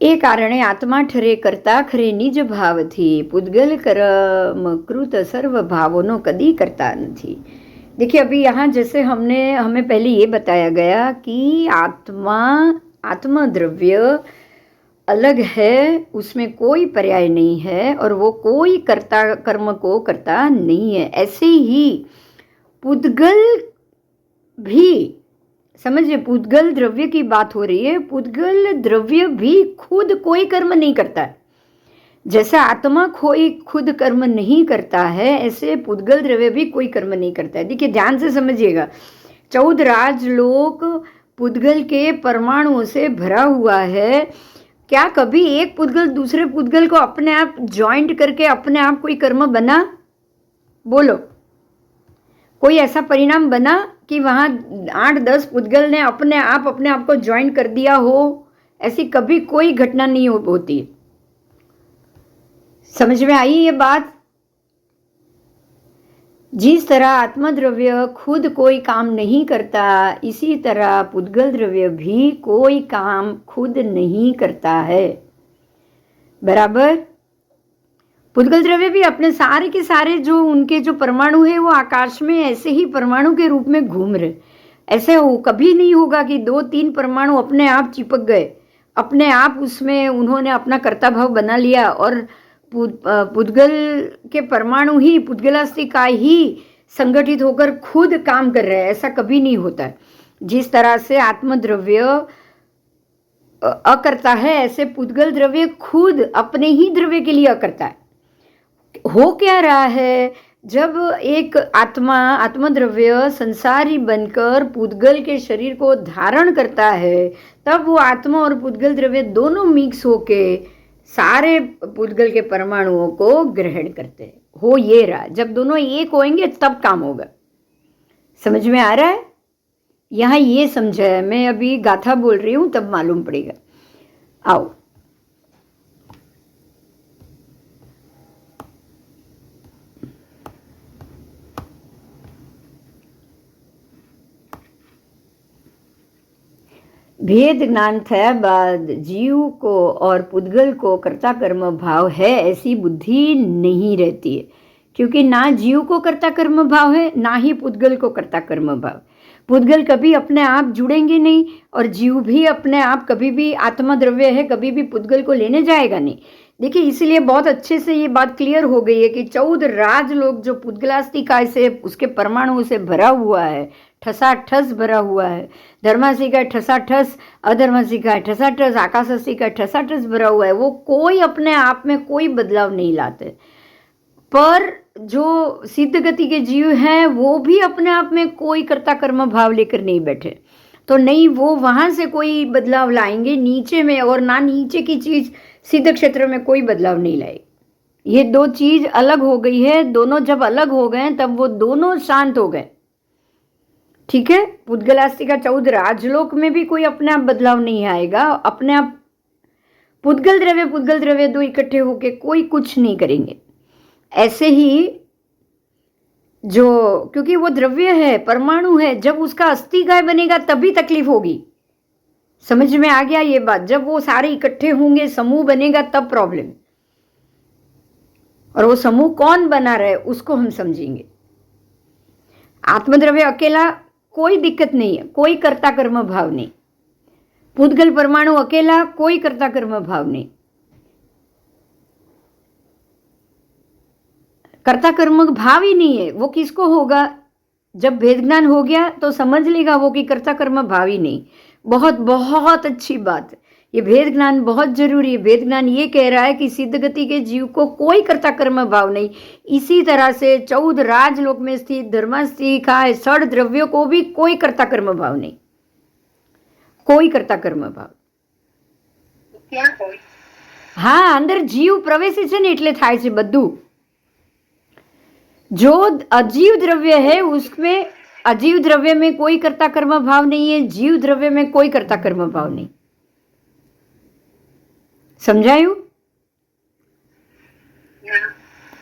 ए कारणे आत्मा ठरे करता खरे निज भावथी पुद्गल कर्म कृत सर्व भावों कदी करता नहीं। देखिए, अभी यहाँ जैसे हमें पहले ये बताया गया कि आत्मद्रव्य अलग है, उसमें कोई पर्याय नहीं है और वो कोई कर्म को करता नहीं है। ऐसे ही पुद्गल भी, समझिए, पुद्गल द्रव्य की बात हो रही है, पुद्गल द्रव्य भी खुद कोई कर्म नहीं करता है। जैसे आत्मा कोई खुद कर्म नहीं करता है, ऐसे पुद्गल द्रव्य भी कोई कर्म नहीं करता है। देखिए, ध्यान से समझिएगा, 14 राजलोक पुद्गल के परमाणुओं से भरा हुआ है। क्या कभी एक पुद्गल दूसरे पुद्गल को अपने आप ज्वाइंट करके अपने आप कोई कर्म बना? बोलो, कोई ऐसा परिणाम बना कि वहाँ 8-10 पुद्गल ने अपने आप को ज्वाइंट कर दिया हो? ऐसी कभी कोई घटना नहीं होती। समझ में आई ये बात? जिस तरह आत्मद्रव्य खुद कोई काम नहीं करता, इसी तरह पुद्गल द्रव्य भी कोई काम खुद नहीं करता है। बराबर? पुद्गल द्रव्य भी अपने सारे के सारे जो उनके जो परमाणु है वो आकाश में ऐसे ही परमाणु के रूप में घूम रहे। ऐसे कभी नहीं होगा कि 2-3 परमाणु अपने आप चिपक गए, अपने आप उसमें उन्होंने अपना कर्ता भाव बना लिया और पुद्गल के परमाणु ही पुद्गलास्तिका ही संगठित होकर खुद काम कर रहे हैं। ऐसा कभी नहीं होता है। जिस तरह से आत्मद्रव्य अकर्ता है, ऐसे पुद्गल द्रव्य खुद अपने ही द्रव्य के लिए अकर्ता है। हो क्या रहा है, जब एक आत्मद्रव्य संसारी बनकर पुद्गल के शरीर को धारण करता है, तब वो आत्मा और पुद्गल द्रव्य दोनों मिक्स होके सारे पुद्गल के परमाणुओं को ग्रहण करते हैं। हो ये रहा, जब दोनों एक होंगे तब काम होगा। समझ में आ रहा है? यहाँ ये समझा है, मैं अभी गाथा बोल रही हूँ तब मालूम पड़ेगा। आओ, भेद ज्ञान थया बाद जीव को और पुद्गल को कर्ता कर्म भाव है ऐसी बुद्धि नहीं रहती है, क्योंकि ना जीव को कर्ता कर्म भाव है, ना ही पुद्गल को कर्ता कर्म भाव। पुद्गल कभी अपने आप जुड़ेंगे नहीं और जीव भी अपने आप कभी भी आत्मा द्रव्य है, कभी भी पुद्गल को लेने जाएगा नहीं। देखिए, इसलिए बहुत अच्छे से ये बात क्लियर हो गई है कि 14 राजलोक जो पुद्गलास्तिकाय से उसके परमाणुओं से भरा हुआ है, ठसाठस भरा हुआ है, धर्मास्तिकाय ठसाठस, अधर्मास्तिकाय ठसाठस, आकाशास्तिकाय ठसाठस भरा हुआ है, वो कोई अपने आप में कोई बदलाव नहीं लाते। पर जो सिद्ध गति के जीव हैं वो भी अपने आप में कोई कर्ता कर्म भाव लेकर नहीं बैठे, तो नहीं वो वहां से कोई बदलाव लाएंगे नीचे में, और ना नीचे की चीज सिद्ध क्षेत्र में कोई बदलाव नहीं लाएगी। ये दो चीज अलग हो गई है। दोनों जब अलग हो गए तब वो दोनों शांत हो गए। ठीक है, पुद्गलास्तिका 14 राजलोक में भी कोई अपने आप बदलाव नहीं आएगा। अपने आप पुद्गल द्रव्य दो इकट्ठे होके कोई कुछ नहीं करेंगे। ऐसे ही जो, क्योंकि वो द्रव्य है, परमाणु है, जब उसका अस्थिकाय बनेगा तभी तकलीफ होगी। समझ में आ गया ये बात? जब वो सारे इकट्ठे होंगे, समूह बनेगा, तब प्रॉब्लम। और वो समूह कौन बना रहे उसको हम समझेंगे। आत्मद्रव्य अकेला कोई दिक्कत नहीं है, कोई कर्ता कर्म भाव नहीं। पुद्गल परमाणु अकेला कोई कर्ता कर्म भाव नहीं। कर्ता कर्म भाव ही नहीं है। वो किसको होगा? जब भेद ज्ञान हो गया तो समझ लेगा वो कि कर्ता कर्म भाव ही नहीं। बहुत बहुत अच्छी बात है, ये भेद ज्ञान बहुत जरूरी है। भेद ज्ञान ये कह रहा है कि सिद्ध गति के जीव को कोई कर्ता कर्म भाव नहीं। इसी तरह से 14 राजलोक में स्थित धर्मास्तिकाय षड द्रव्यों को भी कोई कर्ता कर्म भाव नहीं, कोई कर्ता कर्म भाव। हाँ, अंदर जीव प्रवेश છે ને એટલે થાય છે બધું। जो अजीव द्रव्य है उसमें, अजीव द्रव्य में कोई कर्ता कर्म भाव नहीं है, जीव द्रव्य में कोई कर्ता कर्म भाव नहीं। समझाયું?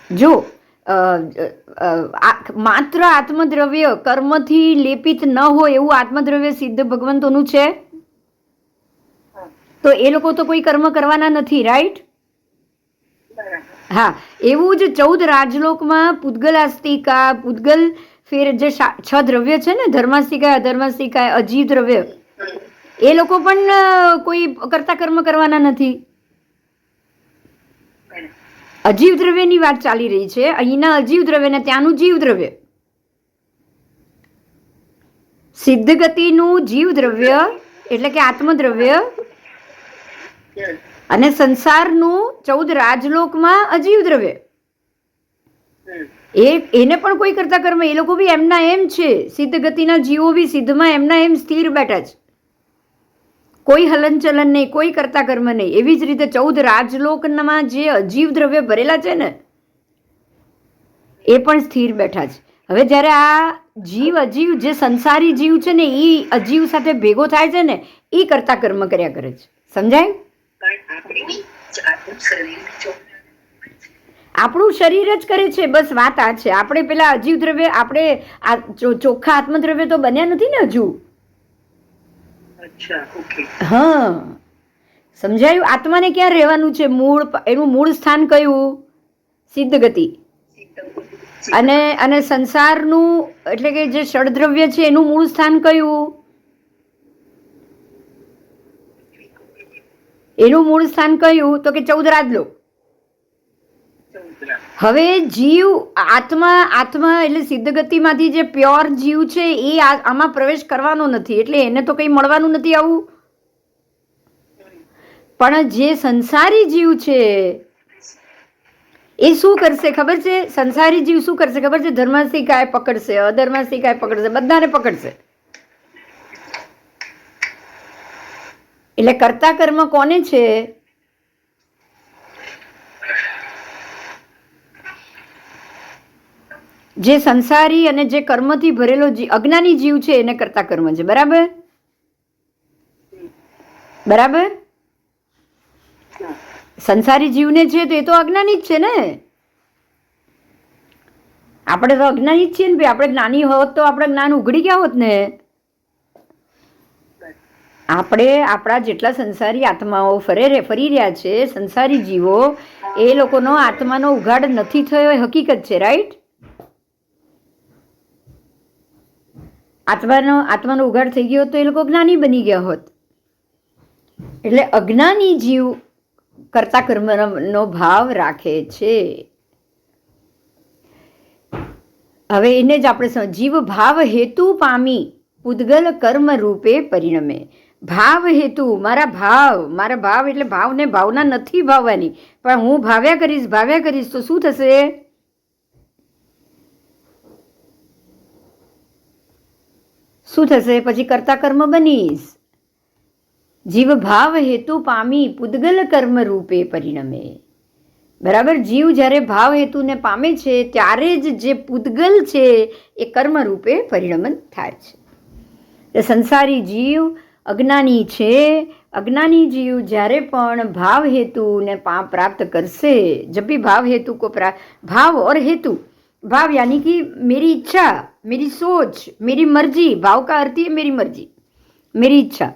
जो માત્ર આત્મદ્રવ્ય કર્મથી લેપિત ન હોય એવું આત્મદ્રવ્ય સિદ્ધ ભગવંતોનું છે, તો એ લોકો તો કોઈ કર્મ કરવાના નથી, રાઈટ? હા, એવું જ 14 રાજલોકમાં પુદ્ગલાસ્તિકા, પુદ્ગલ ફેર જે 6 દ્રવ્ય છે ને, ધર્માસ્તિકાય, અધર્માસ્તિકાય, અજીવ દ્રવ્ય, એ લોકો પણ કોઈ કર્તા કર્મ કરવાના નથી। અજીવ દ્રવ્યની વાત ચાલી રહી છે અહીંના, અજીવ દ્રવ્ય ને ત્યાંનું જીવ દ્રવ્ય। સિદ્ધ ગતિનું જીવ દ્રવ્ય એટલે કે આત્મદ્રવ્ય અને સંસારનું 14 રાજલોકમાં અજીવ દ્રવ્ય, એને પણ કોઈ કરતા કર્મ, એ લોકો બી એમના એમ છે। સિદ્ધ ગતિના જીવો બી સિદ્ધમાં એમના એમ સ્થિર બેઠા છે, કોઈ હલનચલન નહીં, કોઈ કરતા કર્મ નહીં। એવી જ રીતે 14 રાજલોકમાં જે અજીવ દ્રવ્ય ભરેલા છે ને એ પણ સ્થિર બેઠા છે। હવે જ્યારે આ જીવ અજીવ જે સંસારી જીવ છે ને એ અજીવ સાથે ભેગો થાય છે ને એ કરતા કર્મ કર્યા કરે છે। સમજાય? આપણું શરીર જ કરે છે, બસ વાત આ છે। આપણે પેલા અજીવ દ્રવ્ય, આપણે ચોખ્ખા આત્મદ્રવ્ય તો બન્યા નથી ને હજુ। હા, સમજાયું? આત્માને ક્યાં રહેવાનું છે? મૂળ, એનું મૂળ સ્થાન કયું? સિદ્ધ ગતિ। અને સંસારનું એટલે કે જે ષડદ્રવ્ય છે એનું મૂળ સ્થાન કયું? એનું મૂળ સ્થાન કયું? તો કે 14 રાજલોક। હવે જીવ આત્મા એટલે સિદ્ધ ગતિમાંથી જે પ્યોર જીવ છે એ આમાં પ્રવેશ કરવાનો નથી, એટલે એને તો કંઈ મળવાનું નથી આવું। પણ જે સંસારી જીવ છે એ શું કરશે ખબર છે? સંસારી જીવ શું કરશે ખબર છે? ધર્માસ્તિકાય પકડશે, અધર્માસ્તિકાય પકડશે, બધાને પકડશે। એટલે કર્તા કર્મ કોને છે? જે સંસારી અને જે કર્મથી ભરેલો અજ્ઞાની જીવ છે એને કરતા કર્મ છે। બરાબર? બરાબર? સંસારી જીવને છે તો એ તો અજ્ઞાની જ છે ને। આપણે તો અજ્ઞાની જ છીએ ને ભાઈ। આપણે જ્ઞાની હોત તો આપણે જ્ઞાન ઉઘડી ગયા હોત ને। આપણે આપણા જેટલા સંસારી આત્માઓ ફરી રહ્યા છે, સંસારી જીવો, એ લોકોનો આત્માનો ઉઘાડ નથી થયો એ હકીકત છે, રાઈટ? આત્માનો ઉઘાડ થઈ ગયો તો એ લોકો જ્ઞાની બની ગયા હોત. એટલે અજ્ઞાની જીવ કર્તા કર્મનો ભાવ રાખે છે. હવે એને જ આપણે જીવ ભાવ હેતુ પામી પૂદગલ કર્મ રૂપે પરિણમે. ભાવ હેતુ, મારા ભાવ એટલે ભાવને ભાવના નથી ભાવવાની, પણ હું ભાવ્યા કરીશ તો શું થશે? પછી કર્તા કર્મ બનીશ. જીવ ભાવ હેતુ પામી પૂદગલ કર્મ રૂપે પરિણમે. બરાબર? જીવ જ્યારે ભાવ હેતુને પામે છે ત્યારે જ જે પૂદગલ છે એ કર્મ રૂપે પરિણમન થાય છે. સંસારી જીવ અજ્ઞાની છે. અજ્ઞાની જીવ જ્યારે પણ ભાવ હેતુને પ્રાપ્ત કરશે, जब भी भाव हेतु को भाव और हेतु, भाव यानी कि मेरी इच्छा, मेरी सोच, मेरी मर्जी. भाव का अर्थ है मेरी मर्जी, मेरी इच्छा.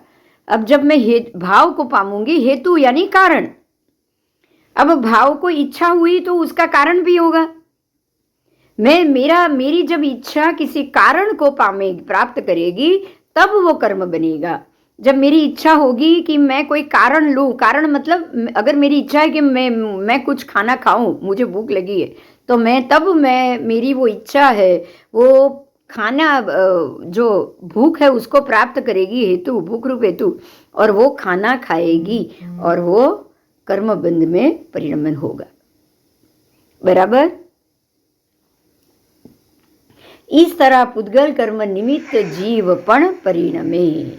अब जब मैं भाव को पाऊंगी, हेतु यानी कारण. अब भाव को इच्छा हुई तो उसका कारण भी होगा. मेरी जब इच्छा किसी कारण को प्राप्त करेगी तब वो कर्म बनेगा. जब मेरी इच्छा होगी कि मैं कोई कारण लूँ, कारण मतलब अगर मेरी इच्छा है कि मैं कुछ खाना खाऊं, मुझे भूख लगी है, तो मेरी वो इच्छा है, वो खाना जो भूख है उसको प्राप्त करेगी, हेतु, भूख रूप हेतु, और वो खाना खाएगी और वो कर्म बंध में परिणमन होगा. बराबर? इस तरह पूदगल कर्म निमित्त जीव पण परिणमे.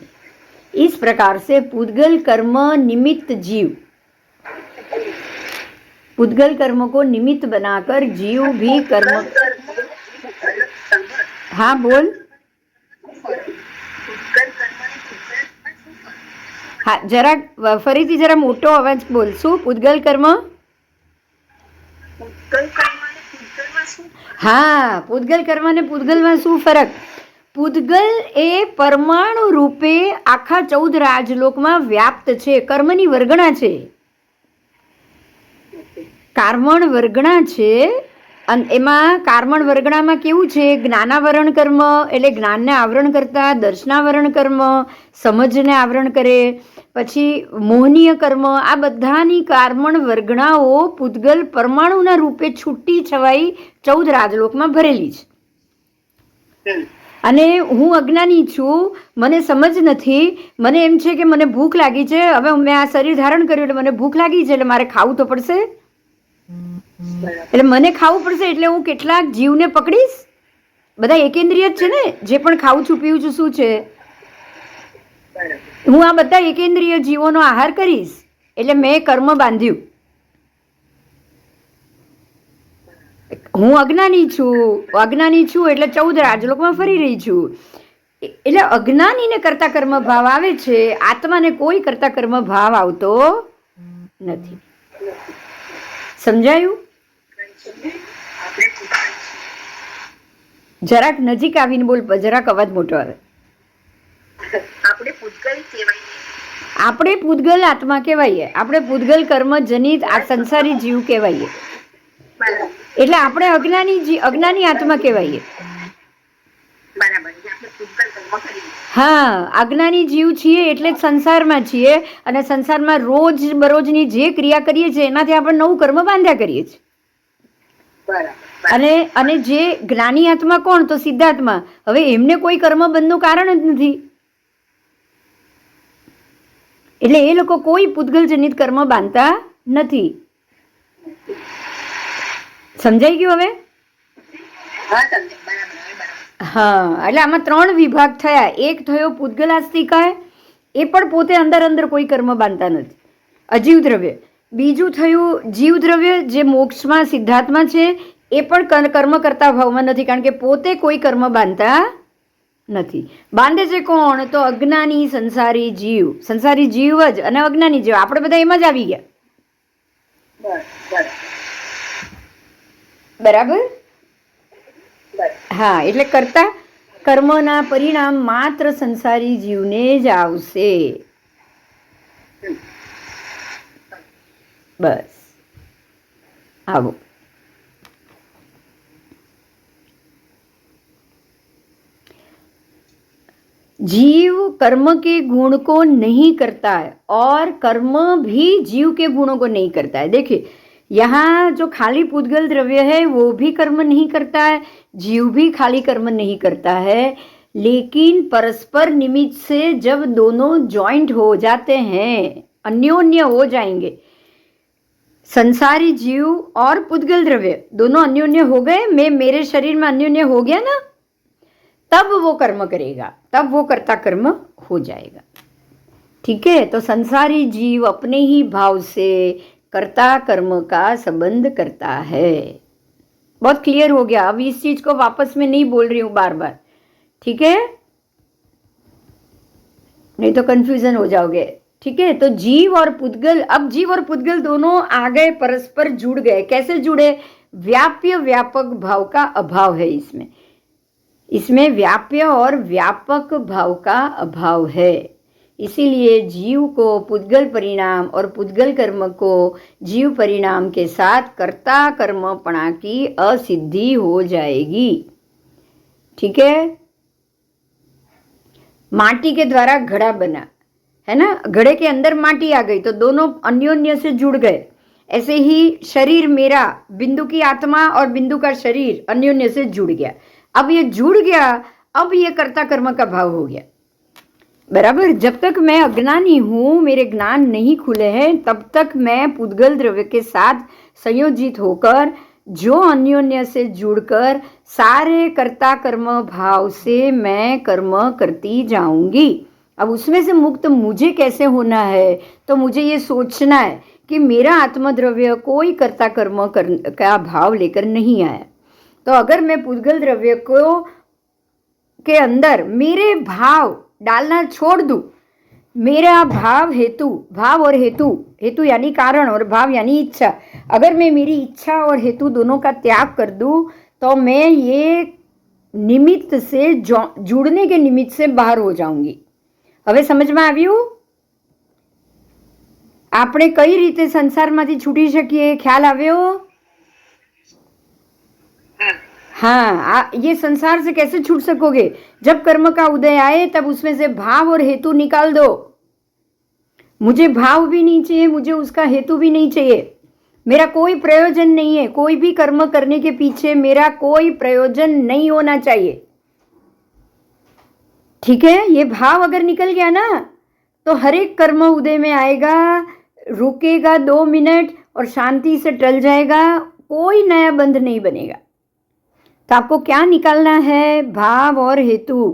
इस प्रकार से पूदगल कर्म निमित्त जीव, पूदगल कर्म को निमित्त बनाकर जीव भी कर्म. हाँ बोल. હા જરા ફરીથી જરા મોટો અવાજ બોલ. શું પૂદગલ કર્મ? હા, પૂદગલ કર્મ ને પૂદગલમાં શું ફરક? પૂદગલ એ પરમાણુ રૂપે આખા 14 રાજલોકમાં વ્યાપ્ત છે. કર્મની વર્ગણા છે, કાર્મણ વર્ગણા છે. એમાં કાર્મણ વર્ગણામાં કેવું છે? જ્ઞાનાવરણ કર્મ એટલે જ્ઞાનને આવરણ કરતા, દર્શનાવરણ કર્મ સમજને આવરણ કરે, પછી મોહનીય કર્મ, આ બધાની કાર્મણ વર્ગણાઓ પૂદગલ પરમાણુના રૂપે છૂટી છવાઈ 14 રાજલોકમાં ભરેલી છે. અને હું અજ્ઞાની છું, મને સમજ નથી, મને એમ છે કે મને ભૂખ લાગી છે, હવે મેં આ શરીર ધારણ કર્યું એટલે મને ભૂખ લાગી છે એટલે મારે ખાવું તો પડશે. એટલે મને ખાવું પડશે એટલે હું કેટલાક જીવને પકડીશ? બધા એકેન્દ્રિય જ છે ને, જે પણ ખાઉં છું પીવું છું શું છે? હું આ બધા એકેન્દ્રિય જીવોનો આહાર કરીશ એટલે મેં કર્મ બાંધ્યું. હું અજ્ઞાની છું એટલે 14 રાજલોકમાં ફરી રહી છું. એટલે અજ્ઞાનીને કરતા કર્મ ભાવ આવે છે, આત્માને કોઈ કરતા કર્મ ભાવ આવતો નથી. સમજાયું? જરાક નજીક આવીને બોલ, જરાક અવાજ મોટો આવે. આપણે પૂદગલ આત્મા કહેવાઈએ, આપણે પૂદગલ કર્મ જનિત આ સંસારી જીવ કહેવાઈએ. એટલે આપણે અજ્ઞાની આત્મા કહેવાઈએ. હા, અજ્ઞાની જીવ છીએ એટલે જ સંસારમાં છીએ, અને સંસારમાં રોજ બરોજની જે ક્રિયા કરીએ છીએ એનાથી આપણે નવું કર્મ બાંધ્યા કરીએ છીએ. અને જે જ્ઞાની આત્મા કોણ? તો સિદ્ધાત્મા. હવે એમને કોઈ કર્મ બંધનું કારણ જ નથી, એટલે એ લોકો કોઈ પૂદગલ જનિત કર્મ બાંધતા નથી. સમજાઈ ગયું હવે? હા, એટલે આમાં 3 વિભાગ થયા. એક થયો પૂદગલાસ્તિકાય, એ પણ પોતે અંદર કોઈ કર્મ બાંધતા નથી, અજીવ દ્રવ્ય. બીજું થયું જીવ દ્રવ્ય, જે મોક્ષમાં સિદ્ધાત્મા છે, એ પણ કર્મ કરતા ભાવમાં નથી, કારણ કે પોતે કોઈ કર્મ બાંધતા નથી. બાંધે છે કોણ? તો અજ્ઞાની સંસારી જીવ. સંસારી જીવ જ અને અજ્ઞાની જીવ, આપણે બધા એમાં જ આવી ગયા. બરાબર? હા, એટલે કરતા કર્મના પરિણામ માત્ર સંસારી જીવને જ આવશે. બસ. આવો. जीव कर्म के गुण को नहीं करता है और कर्म भी जीव के गुणों को नहीं करता है. देखिए यहाँ जो खाली पुद्गल द्रव्य है वो भी कर्म नहीं करता है, जीव भी खाली कर्म नहीं करता है, लेकिन परस्पर निमित्त से जब दोनों जॉइंट हो जाते हैं, अन्योन्य हो जाएंगे, संसारी जीव और पुद्गल द्रव्य दोनों अन्योन्य हो गए, मैं मेरे शरीर में अन्योन्य हो गया ना, तब वो कर्म करेगा, तब वो कर्ता कर्म हो जाएगा. ठीक है, तो संसारी जीव अपने ही भाव से कर्ता कर्म का संबंध करता है. बहुत क्लियर हो गया. अब इस चीज को वापस में नहीं बोल रही हूं बार बार, ठीक है, नहीं तो कंफ्यूजन हो जाओगे. ठीक है, तो जीव और पुद्गल, अब जीव और पुद्गल दोनों आ गए, परस्पर जुड़ गए. कैसे जुड़े? व्याप्य व्यापक भाव का अभाव है इसमें. इसमें व्याप्य और व्यापक भाव का अभाव है. इसीलिए जीव को पुद्गल परिणाम और पुद्गल कर्म को जीव परिणाम के साथ कर्ता कर्मपणा की असिद्धि हो जाएगी. ठीक है, माटी के द्वारा घड़ा बना है ना, घड़े के अंदर माटी आ गई तो दोनों अन्योन्य से जुड़ गए. ऐसे ही शरीर मेरा, बिंदु की आत्मा और बिंदु का शरीर अन्योन्य से जुड़ गया. अब ये जुड़ गया, अब ये कर्ता कर्म का भाव हो गया. बराबर. जब तक मैं अज्ञानी हूं, मेरे ज्ञान नहीं खुले हैं, तब तक मैं पुद्गल द्रव्य के साथ संयोजित होकर, जो अन्योन्य से जुड़कर सारे कर्ता कर्म भाव से मैं कर्म करती जाऊंगी. अब उसमें से मुक्त मुझे कैसे होना है? तो मुझे ये सोचना है कि मेरा आत्मद्रव्य कोई कर्ता कर्म का भाव लेकर नहीं आया. तो अगर मैं पुद्गल द्रव्य को के अंदर मेरे भाव डालना छोड़ दूं, मेरा भाव हेतु, भाव और हेतु, हेतु यानी कारण और भाव यानी इच्छा, अगर मैं मेरी इच्छा और हेतु दोनों का त्याग कर दूं, तो मैं ये निमित्त से जुड़ने के निमित्त से बाहर हो जाऊंगी. હવે સમજમાં આવ્યું? આપણે કઈ રીતે સંસારમાંથી છૂટી શકીએ? ખ્યાલ આવ્યો? हाँ, ये संसार से कैसे छूट सकोगे? जब कर्म का उदय आए तब उसमें से भाव और हेतु निकाल दो. मुझे भाव भी नहीं चाहिए, मुझे उसका हेतु भी नहीं चाहिए, मेरा कोई प्रयोजन नहीं है. कोई भी कर्म करने के पीछे मेरा कोई प्रयोजन नहीं होना चाहिए. ठीक है, ये भाव अगर निकल गया ना, तो हर एक कर्म उदय में आएगा, रुकेगा 2 मिनट और शांति से टल जाएगा, कोई नया बंध नहीं बनेगा. तो आपको क्या निकालना है? भाव और हेतु.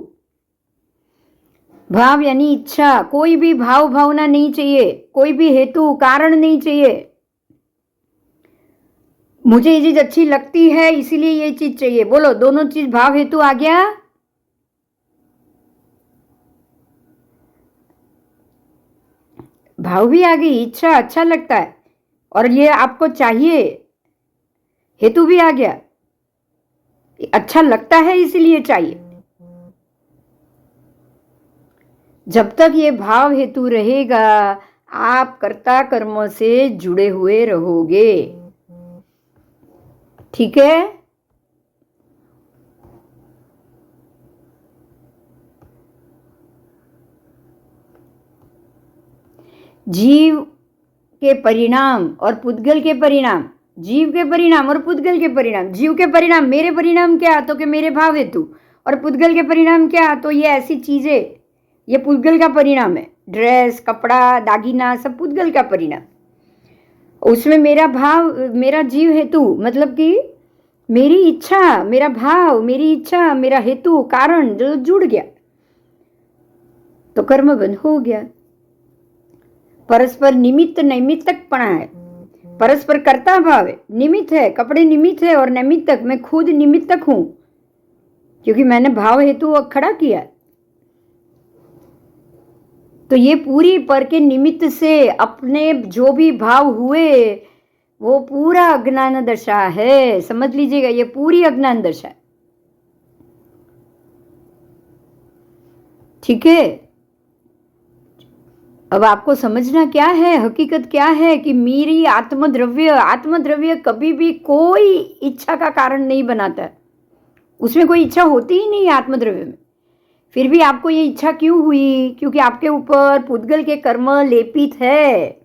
भाव यानी इच्छा, कोई भी भाव भावना नहीं चाहिए, कोई भी हेतु कारण नहीं चाहिए. मुझे ये चीज अच्छी लगती है इसीलिए ये चीज चाहिए. बोलो, दोनों चीज भाव हेतु आ गया. भाव भी आ गई, इच्छा, अच्छा लगता है और ये आपको चाहिए, हेतु भी आ गया, अच्छा लगता है इसीलिए चाहिए. जब तक ये भाव हेतु रहेगा, आप कर्ता कर्म से जुड़े हुए रहोगे. ठीक है, जीव के परिणाम और पुद्गल के परिणाम, जीव के परिणाम और पुद्गल के परिणाम. जीव के परिणाम, मेरे परिणाम क्या? तो कि मेरे भाव हेतु. और पुद्गल के परिणाम क्या? तो ये ऐसी चीजें, ये पुद्गल का परिणाम है. ड्रेस, कपड़ा, दागीना, सब पुद्गल का परिणाम. उसमें मेरा भाव, मेरा जीव हेतु, मतलब कि मेरी इच्छा, मेरा भाव, मेरी इच्छा, मेरा हेतु कारण जो जुड़ गया तो कर्म बंध हो गया. परस्पर निमित्त नैमित्तकपणा है, परस्पर कर्ता भाव है, निमित्त है, कपड़े निमित्त है और नैमित्तक, मैं खुद निमित्तक हूं क्योंकि मैंने भाव हेतु खड़ा किया. तो ये पूरी पर के निमित्त से अपने जो भी भाव हुए वो पूरा अज्ञान दशा है. समझ लीजिएगा, ये पूरी अज्ञान दशा है. ठीक है, अब आपको समझना क्या है, हकीकत क्या है कि मेरी आत्मद्रव्य कभी भी कोई इच्छा का कारण नहीं बनाता है, उसमें कोई इच्छा होती ही नहीं है आत्मद्रव्य में। फिर भी आपको ये इच्छा क्यों हुई? क्योंकि आपके ऊपर पुद्गल के कर्म लेपित है,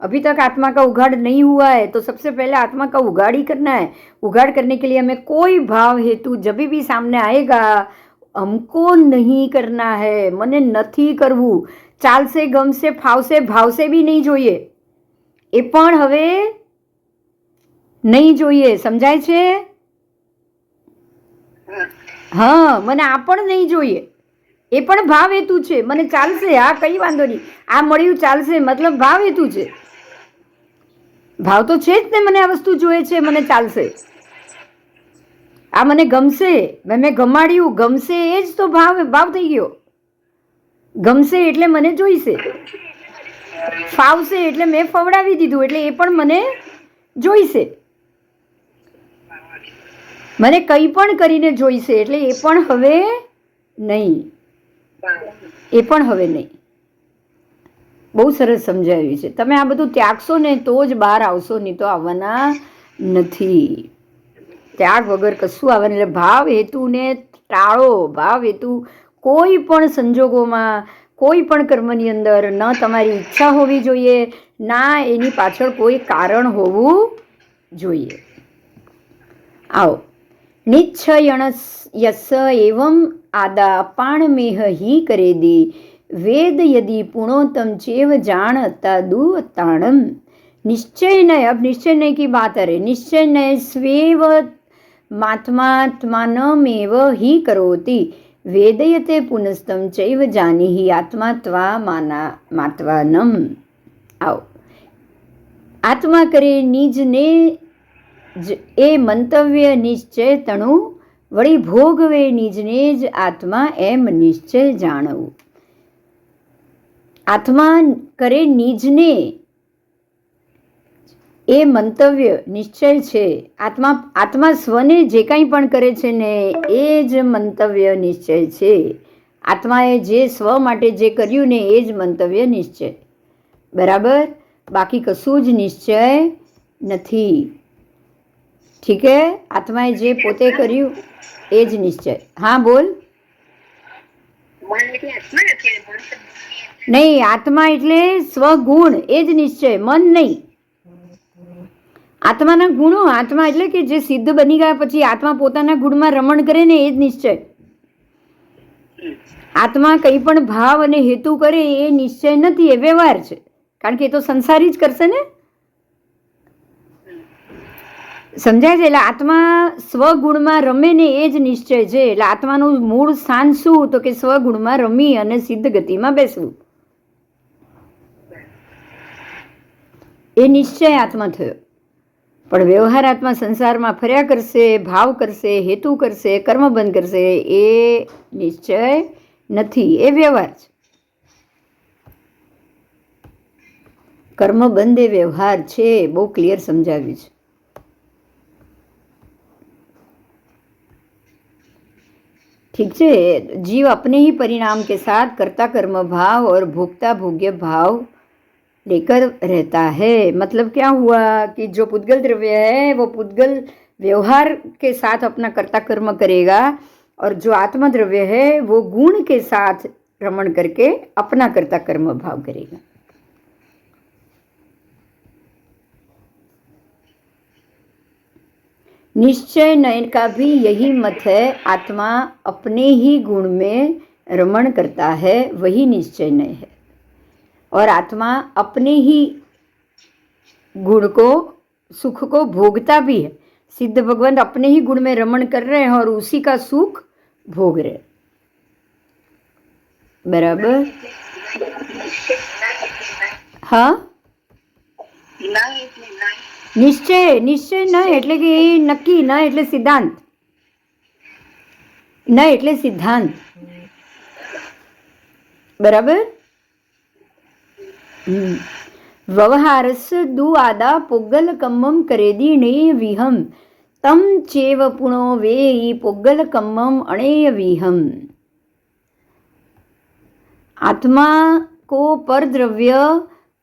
अभी तक आत्मा का उघाड़ नहीं हुआ है। तो सबसे पहले आत्मा का उघाड़ ही करना है। उघाड़ करने के लिए हमें कोई भाव हेतु जब भी सामने आएगा हमको नहीं करना है, मने નથી કરવું, ચાલશે ગમશે ફાવશે ભાવશે બી નહીં જોઈએ, એ પણ હવે નહીં જોઈએ, સમજાય છે? હા, મને આ પણ નહીં જોઈએ, એ પણ ભાવ હેતુ છે, મને ચાલશે, હા કઈ વાંધો નહીં, આ મળ્યું ચાલશે, મતલબ ભાવ હેતુ છે, ભાવ તો છે જ ને, મને આ વસ્તુ જોઈએ છે, મને ચાલશે, આ મને ગમશે, મેં ગમાડ્યું, ગમશે એ જ તો ભાવ થઈ ગયો. ગમશે એટલે મને જોઈશે, ફાવશે એટલે મેં ફવડાવી દીધું એટલે એ પણ મને જોઈશે, મને કંઈ પણ કરીને જોઈશે એટલે એ પણ હવે નહીં, એ પણ હવે નહીં. બહુ સરસ સમજાવ્યું છે. તમે આ બધું ત્યાગશો ને તો જ બહાર આવશો, નહીં તો આવવાના નથી. ત્યાગ વગર કશું આવવાનું. એટલે ભાવ હેતુને ટાળો. ભાવ હેતુ કોઈ પણ સંજોગોમાં કોઈ પણ કર્મની અંદર ન તમારી ઈચ્છા હોવી જોઈએ, ના એની પાછળ કોઈ કારણ હોવું જોઈએ. આવો નિચ્છયણ યસ એવમ આદા અપાણમેહ હિ કરેદી વેદ યદિ પુણોતમ ચેવ જાણતા દુતાણમ निश्चय नय. अब निश्चय नय की बात आ रही. निश्चय नय स्वेव मात्मात्मानमेव हि करोति वेदयते पुनस्तम चैव जानीहि आत्मात्वा मात्वानम. आओ आत्मा करे निजने જ એ મંતવ્ય નિશ્ચય તણું વળી ભોગવે નિજને જ આત્મા એમ નિશ્ચય જાણવું. આત્મા કરે નિજને એ મંતવ્ય નિશ્ચય છે. આત્મા સ્વને જે કંઈ પણ કરે છે ને એ જ મંતવ્ય નિશ્ચય છે. આત્માએ જે સ્વ માટે જે કર્યું ને એ જ મંતવ્ય નિશ્ચય, બરાબર. બાકી કશું જ નિશ્ચય નથી. ઠીક હે. આત્માએ જે પોતે કર્યું એ જ નિશ્ચય. હા બોલ. નહીં, આત્મા એટલે સ્વગુણ, એ જ નિશ્ચય, મન નહીં. આત્માના ગુણો. આત્મા એટલે કે જે સિદ્ધ બની ગયા પછી આત્મા પોતાના ગુણમાં રમણ કરે ને એ જ નિશ્ચય. આત્મા કંઈ પણ ભાવ અને હેતુ કરે એ નિશ્ચય નથી, એ વ્યવહાર છે. કારણ કે એ તો સંસારી જ કરશે ને. સમજાય છે? એટલે આત્મા સ્વગુણમાં રમે ને એ જ નિશ્ચય છે. એટલે આત્માનું મૂળ સ્થાન શું? તો કે સ્વગુણમાં રમી અને સિદ્ધ ગતિમાં બેસવું, એ નિશ્ચય આત્મા થયો. પણ વ્યવહાર આત્મા સંસારમાં ફર્યા કરશે, ભાવ કરશે, હેતુ કરશે, કર્મબંધ કરશે, એ નિશ્ચય નથી, એ વ્યવહાર છે. કર્મબંધ એ વ્યવહાર છે. બહુ ક્લિયર સમજાવ્યું છે. ठीक है. जीव अपने ही परिणाम के साथ कर्ता कर्म भाव और भोक्ता भोग्य भाव लेकर रहता है. मतलब क्या हुआ कि जो पुद्गल द्रव्य है वो पुद्गल व्यवहार के साथ अपना कर्ता कर्म करेगा और जो आत्मा द्रव्य है वो गुण के साथ रमण करके अपना कर्ता कर्म भाव करेगा. निश्चय नयन का भी यही मत है. आत्मा अपने ही गुण में रमण करता है, वही निश्चय नय है. और आत्मा अपने ही गुण को, सुख को भोगता भी है. सिद्ध भगवान अपने ही गुण में रमण कर रहे हैं और उसी का सुख भोग रहे. बराबर. हाँ, નિશ્ચય. નિશ્ચય ન એટલે કે એ નક્કી, ન એટલે સિદ્ધાંત, ન એટલે સિદ્ધાંત, બરાબર. વ્યવહારસ દુ આદા પોગ્ગલ કમ્મમ કરેદી વિહમ તમ ચેવ પુણો વેઈ પોગ્ગલ કમ્મમ અણેય વિહમ. આત્મા को परद्रव्य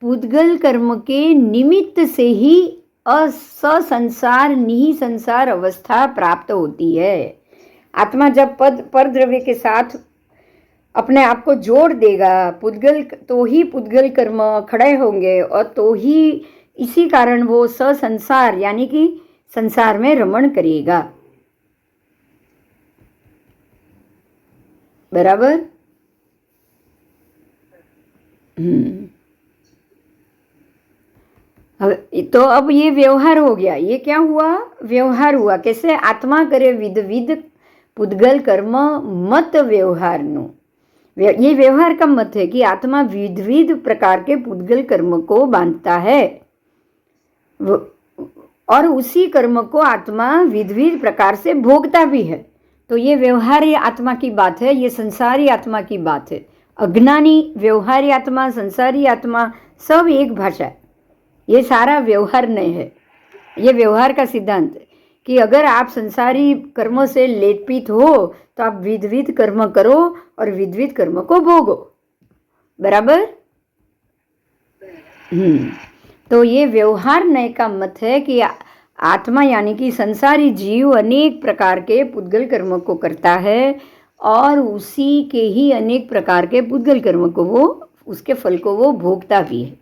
पुद्गल कर्म के निमित्त से ही असंसार निसंसार अवस्था प्राप्त होती है। आत्मा जब परद्रव्य के साथ अपने आप को जोड़ देगा, पुद्गल तो ही पुद्गल कर्म खड़े होंगे और तो ही इसी कारण वो ससंसार यानी कि संसार में रमण करेगा। बराबर। तो अब ये व्यवहार हो गया। ये क्या हुआ? व्यवहार हुआ। कैसे? आत्मा करे विध विध पुद्गल कर्म मत व्यवहार नो। ये व्यवहार का मत है कि आत्मा विध विध प्रकार के पुद्गल कर्म को बांधता है और उसी कर्म को आत्मा विध विध प्रकार से भोगता भी है। तो ये व्यवहारी आत्मा की बात है, ये संसारी आत्मा की बात है। अज्ञानी, व्यवहारी आत्मा, संसारी आत्मा सब एक भाषा है। ये सारा व्यवहार नहीं है। ये व्यवहार का सिद्धांत है कि अगर आप संसारी कर्मों से लेपित हो तो आप विधविध कर्म करो और विधविध कर्म को भोगो। बराबर। तो ये व्यवहार नय का मत है कि आत्मा यानी कि संसारी जीव अनेक प्रकार के पुद्गल कर्म को करता है और उसी के ही अनेक प्रकार के पुद्गल कर्म को वो उसके फल को वो भोगता भी है।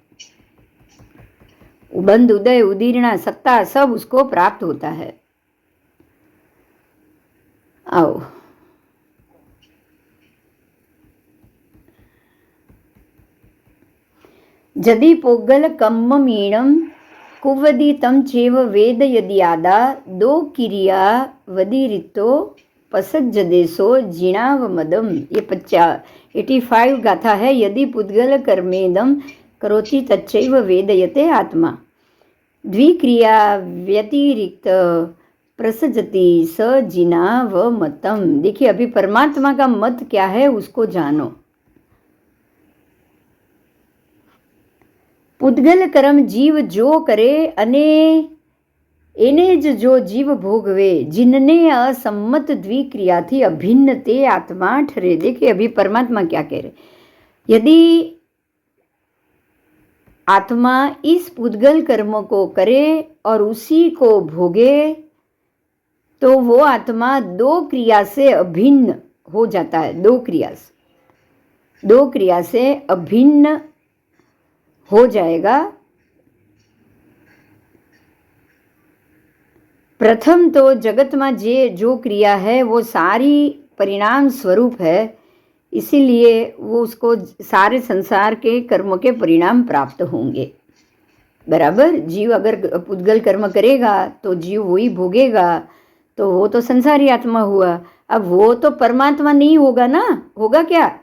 बंद उदय उदीर्णा सत्ता सब उसको प्राप्त होता है। आओ यदि पोगल कम्मीणम कुवदितं चेव वेद यदियादा दो किरिया वदिरितो पसज्जदेशो जिणावमदम। ये 85 गाथा है। यदि पुद्गल कर्मेदम करोति तच्चैव वेदयते आत्मा द्विक्रिया व्यतिरिक्त प्रसजति स जिनावमतम। देखिए अभी परमात्मा का मत क्या है उसको जानो। पुद्गल कर्म जीव जो करे अने एने ज जो जीव भोगवे जिनने असम्मत द्विक्रिया थी अभिन्न ते आत्मा ठरे। देखिए अभी परमात्मा क्या कह रहे। यदि आत्मा इस पुद्गल कर्म को करे और उसी को भोगे तो वो आत्मा दो क्रिया से अभिन्न हो जाता है। दो क्रिया से अभिन्न हो जाएगा। प्रथम तो जगत में जो क्रिया है वो सारी परिणाम स्वरूप है, इसीलिए वो उसको सारे संसार के कर्म के परिणाम प्राप्त होंगे। बराबर। जीव अगर पुद्गल कर्म करेगा तो जीव वही भोगेगा, तो वो तो संसारी आत्मा हुआ। अब वो तो परमात्मा नहीं होगा ना, होगा क्या?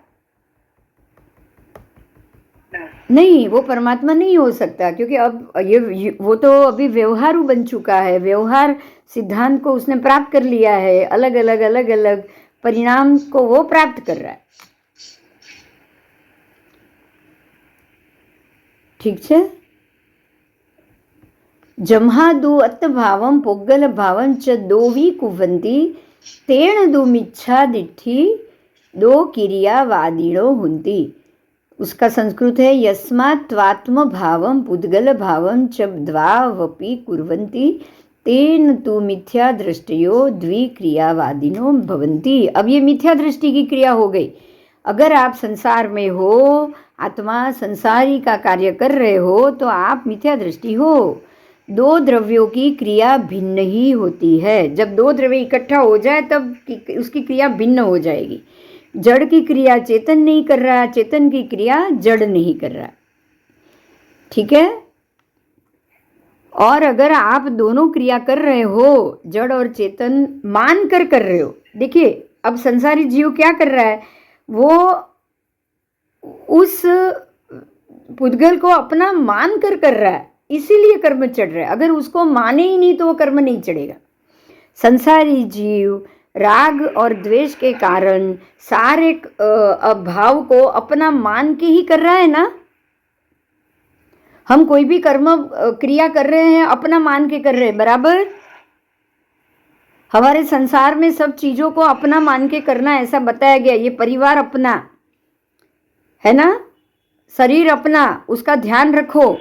नहीं, वो परमात्मा नहीं हो सकता क्योंकि अब ये वो तो अभी व्यवहारू बन चुका है। व्यवहार सिद्धांत को उसने प्राप्त कर लिया है। अलग अलग परिणाम को वो प्राप्त कर रहा है। ठीक है। जम्हादु अत भावम पोगल भावम च दोवी कुवंती तेण दुमिच्छा दिठी दो किरियावादिनो हुंती। उसका संस्कृत है यस्मात् त्वात्म भावम पुद्गल भावम च द्वावपि कुर्वन्ति तेन तु मिथ्या दृष्टियो द्विक्रियावादिनो भवन्ति। अब ये मिथ्या दृष्टि की क्रिया हो गई। अगर आप संसार में हो, आत्मा संसारी का कार्य कर रहे हो तो आप मिथ्या दृष्टि हो। दो द्रव्यों की क्रिया भिन्न ही होती है। जब दो द्रव्य इकट्ठा हो जाए तब उसकी क्रिया भिन्न हो जाएगी। जड़ की क्रिया चेतन नहीं कर रहा, चेतन की क्रिया जड़ नहीं कर रहा। ठीक है। और अगर आप दोनों क्रिया कर रहे हो, जड़ और चेतन मान कर रहे हो। देखिए अब संसारी जीव क्या कर रहा है, वो उस पुद्गल को अपना मान कर रहा है, इसीलिए कर्म चढ़ रहा है। अगर उसको माने ही नहीं तो वो कर्म नहीं चढ़ेगा। संसारी जीव राग और द्वेष के कारण सारे भाव को अपना मान के ही कर रहा है ना। हम कोई भी कर्म क्रिया कर रहे हैं अपना मान के कर रहे हैं। बराबर। हमारे संसार में सब चीजों को अपना मान के करना ऐसा बताया गया। ये परिवार अपना है ना। शरीर अपना, उसका ध्यान रखो,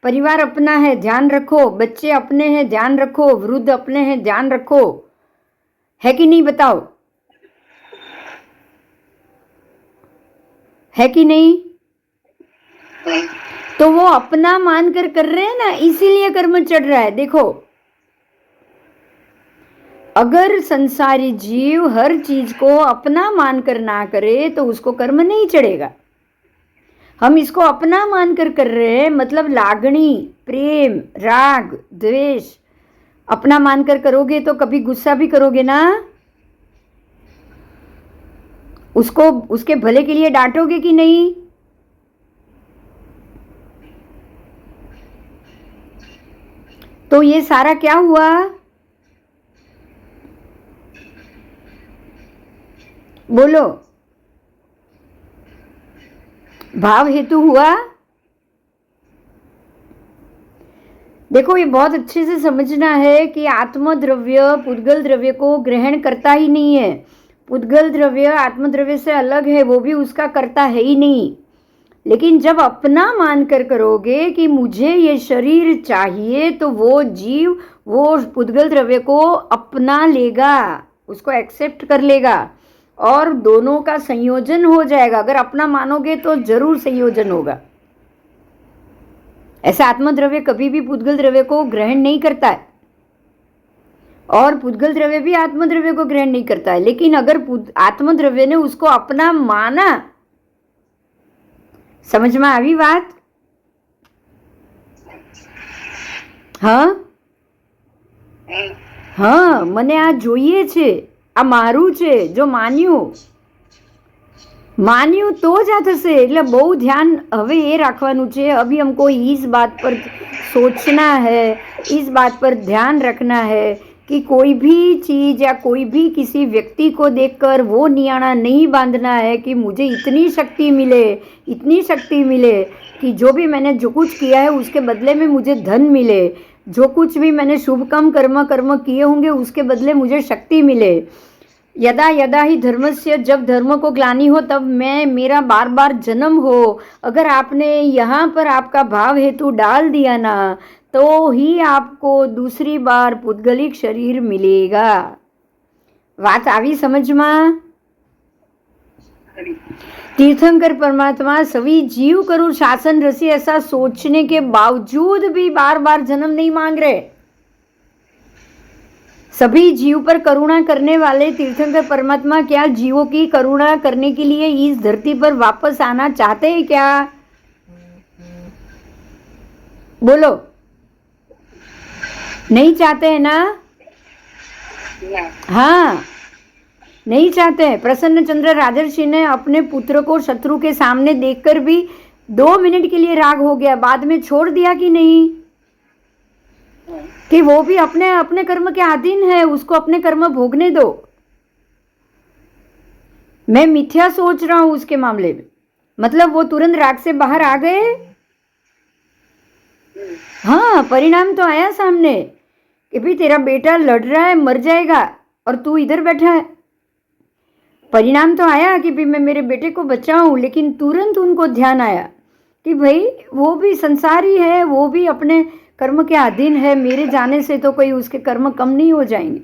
परिवार अपना है, ध्यान रखो, बच्चे अपने हैं, ध्यान रखो, वृद्ध अपने हैं, ध्यान रखो, है कि नहीं बताओ? है कि नहीं? तो वो अपना मानकर कर रहे हैं ना, इसीलिए कर्म चढ़ रहा है। देखो, अगर संसारी जीव हर चीज को अपना मानकर ना करे तो उसको कर्म नहीं चढ़ेगा। हम इसको अपना मानकर कर रहे हैं, मतलब लागणी, प्रेम, राग, द्वेष अपना मानकर करोगे तो कभी गुस्सा भी करोगे ना, उसको उसके भले के लिए डांटोगे कि नहीं? तो ये सारा क्या हुआ? बोलो, भाव हेतु हुआ। देखो, ये बहुत अच्छे से समझना है कि आत्मद्रव्य पुद्गल द्रव्य को ग्रहण करता ही नहीं है। पुद्गल द्रव्य आत्मद्रव्य से अलग है, वो भी उसका करता है ही नहीं। लेकिन जब अपना मानकर करोगे कि मुझे ये शरीर चाहिए, तो वो जीव वो पुद्गल द्रव्य को अपना लेगा, उसको एक्सेप्ट कर लेगा और दोनों का संयोजन हो जाएगा। अगर अपना मानोगे तो जरूर संयोजन होगा। ऐसा आत्मद्रव्य कभी भी पुद्गल द्रव्य को ग्रहण नहीं करता है और पुद्गल द्रव्य भी आत्मद्रव्य को ग्रहण नहीं करता है। लेकिन अगर आत्मद्रव्य ने उसको अपना माना, समझ में આવી વાત? હા હા, મને આ જોઈએ છે, આ મારું છે। જો मान्યું तो જ આ થશે। એટલે બહુ ध्यान હવે એ રાખવાનું છે। अभी हमको इस बात पर सोचना है, इस बात पर ध्यान रखना है कि कोई भी चीज या कोई भी किसी व्यक्ति को देखकर वो नियाणा नहीं बांधना है कि मुझे इतनी शक्ति मिले कि जो भी मैंने जो कुछ किया है उसके बदले में मुझे धन मिले, जो कुछ भी मैंने शुभ कर्म किए होंगे उसके बदले मुझे शक्ति मिले। यदा यदा ही धर्मस्य, जब धर्म को ग्लानि हो तब मैं मेरा बार बार जन्म हो। अगर आपने यहाँ पर आपका भाव हेतु डाल दिया ना, तो ही आपको दूसरी बार पुद्गलिक शरीर मिलेगा। बात આવી समझમાં? तीर्थंकर परमात्मा सभी जीव करूं शासन रसी ऐसा सोचने के बावजूद भी बार बार जन्म नहीं मांग रहे। सभी जीव पर करुणा करने वाले तीर्थंकर परमात्मा क्या जीवों की करुणा करने के लिए इस धरती पर वापस आना चाहते हैं क्या? बोलो, नहीं चाहते हैं ना? हाँ, नहीं चाहते हैं। प्रसन्न चंद्र राजर्षि ने अपने पुत्र को शत्रु के सामने देखकर भी 2 मिनट के लिए राग हो गया, बाद में छोड़ दिया कि नहीं? कि वो भी अपने अपने कर्म के अधीन है, उसको अपने कर्म भोगने दो। मैं मिथ्या सोच रहा हूं उसके मामले में, मतलब वो तुरंत राग से बाहर आ गए। हाँ, परिणाम तो आया सामने कि भाई तेरा बेटा लड़ रहा है, मर जाएगा और तू इधर बैठा है। परिणाम तो आया कि भाई मैं मेरे बेटे को बचाऊं, लेकिन तुरंत उनको ध्यान आया कि भाई वो भी संसारी है, वो भी अपने कर्म के अधीन है, मेरे जाने से तो कोई उसके कर्म कम नहीं हो जाएंगे।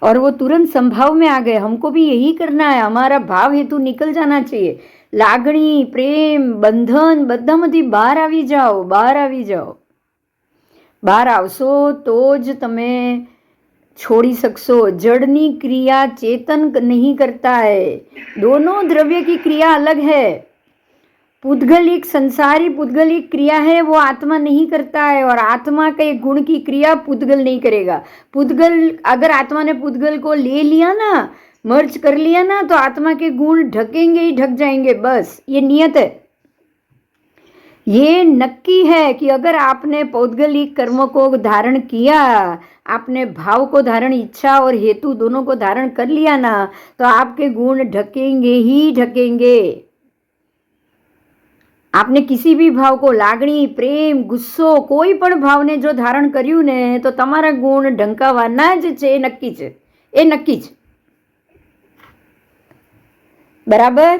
और वो तुरंत संभाव में आ गए। हमको भी यही करना है, हमारा भाव हेतु निकल जाना चाहिए। लागणी, प्रेम, बंधन बधाમાંથી બહાર આવી જાઓ, બહાર આવી જાઓ। બહાર આવશો તો જ તમે छोड़ी सकशो। जड़नी क्रिया चेतन नहीं करता है, दोनों द्रव्य की क्रिया अलग है। पुद्गलिक संसारी पुद्गलिक क्रिया है वो आत्मा नहीं करता है, और आत्मा के गुण की क्रिया पुद्गल नहीं करेगा। पुद्गल, अगर आत्मा ने पुद्गल को ले लिया ना, मर्ज कर लिया ना, तो आत्मा के गुण ढकेंगे ही ढक जाएंगे। बस ये नियत है, ये नक्की है कि अगर आपने पौद्गलिक कर्म को धारण किया, आपने भाव को धारण, इच्छा और हेतु दोनों को धारण कर लिया ना, तो आपके गुण ढकेंगे ही ढकेंगे। आपने किसी भी भाव को, लागणी, प्रेम, गुस्सो, कोई पण भावने जो धारण કર્યું ને, તો તમારા ગુણ ઢંકાવાના જ છે, નક્કી છે, એ નક્કી છે। બરાબર?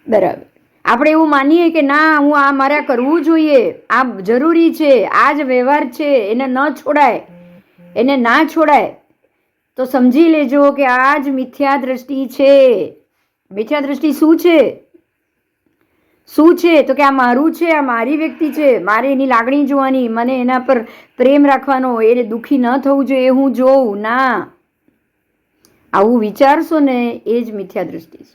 બરાબર. આપણે એવું માનીએ કે ના, હું આ મારે કરવું જોઈએ, આ જરૂરી છે, આ જ વ્યવહાર છે, એને ન છોડાય, એને ના છોડાય, તો સમજી લેજો કે આ જ મિથ્યા દ્રષ્ટિ છે. મિથ્યા દ્રષ્ટિ શું છે? શું છે? તો કે આ મારું છે, આ મારી વ્યક્તિ છે, મારે એની લાગણી જોવાની, મને એના પર પ્રેમ રાખવાનો, એને દુઃખી ન થવું જોઈએ એ હું જોઉં. ના, આવું વિચારશો ને એ જ મિથ્યા દ્રષ્ટિ છે.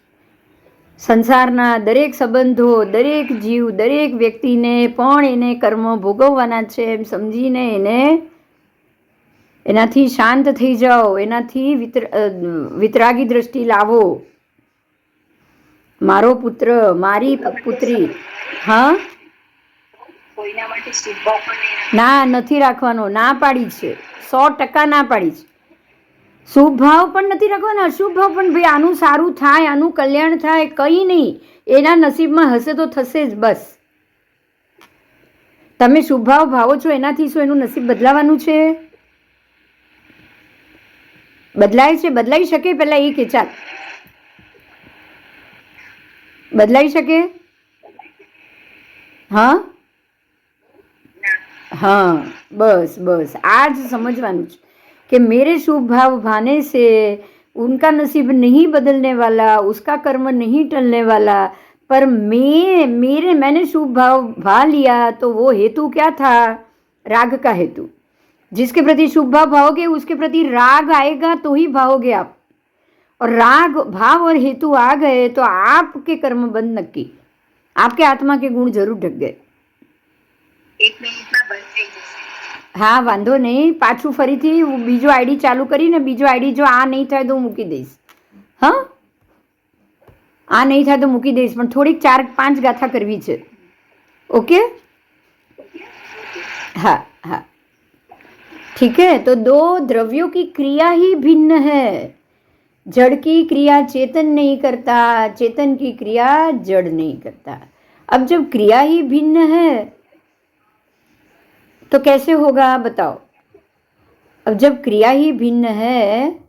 સંસારના દરેક સંબંધો, દરેક જીવ, દરેક વ્યક્તિને પણ એને કર્મ ભોગવવાના છે એમ સમજીને એને એનાથી શાંત થઈ જાઓ, એનાથી વિતરાગી દ્રષ્ટિ લાવો. મારો પુત્ર, મારી પુત્રી. હા, ના, નથી રાખવાનો. ના પાડી છે, 100% ના પાડી છે. શુભ ભાવ પણ નથી રાખવાનો, અશુભ ભાવ પણ. ભાઈ આનું સારું થાય, આનું કલ્યાણ થાય, કંઈ નહીં. એના નસીબમાં હશે તો થશે જ, બસ. તમે શુભ ભાવ ભાવો છો એનાથી શું એનું નસીબ બદલાવાનું છે? બદલાય છે? બદલાઈ શકે? પહેલા એ કે ચાલ, બદલાઈ શકે? હા, हाँ, बस बस आज समझवानुं छे कि मेरे शुभ भाव भाने से उनका नसीब नहीं बदलने वाला, उसका कर्म नहीं टलने वाला, पर मैंने शुभ भाव भा लिया तो वो हेतु क्या था? राग का हेतु. जिसके प्रति शुभ भाव भावोगे उसके प्रति राग आएगा तो ही भावोगे आप. और राग भाव और हेतु आ गए तो आपके कर्म बंद नक्की, आपके आत्मा के गुण जरूर ढक गए. હા, વાંધો નહીં. પાછું ફરીથી બીજો આઈડી ચાલુ કરીને બીજો આઈડી જો આ નહીં થાય તો મૂકી દઈશ. હા, આ નહીં થાય તો મૂકી દઈશ, પણ થોડીક 4-5 ગાથા કરવી છે. ओके, हाँ हाँ, ठीक है. तो दो द्रव्यों की क्रिया ही भिन्न है. जड़ की क्रिया चेतन नहीं करता, चेतन की क्रिया जड़ नहीं करता. अब जब क्रिया ही भिन्न है तो कैसे होगा बताओ? अब जब क्रिया ही भिन्न है,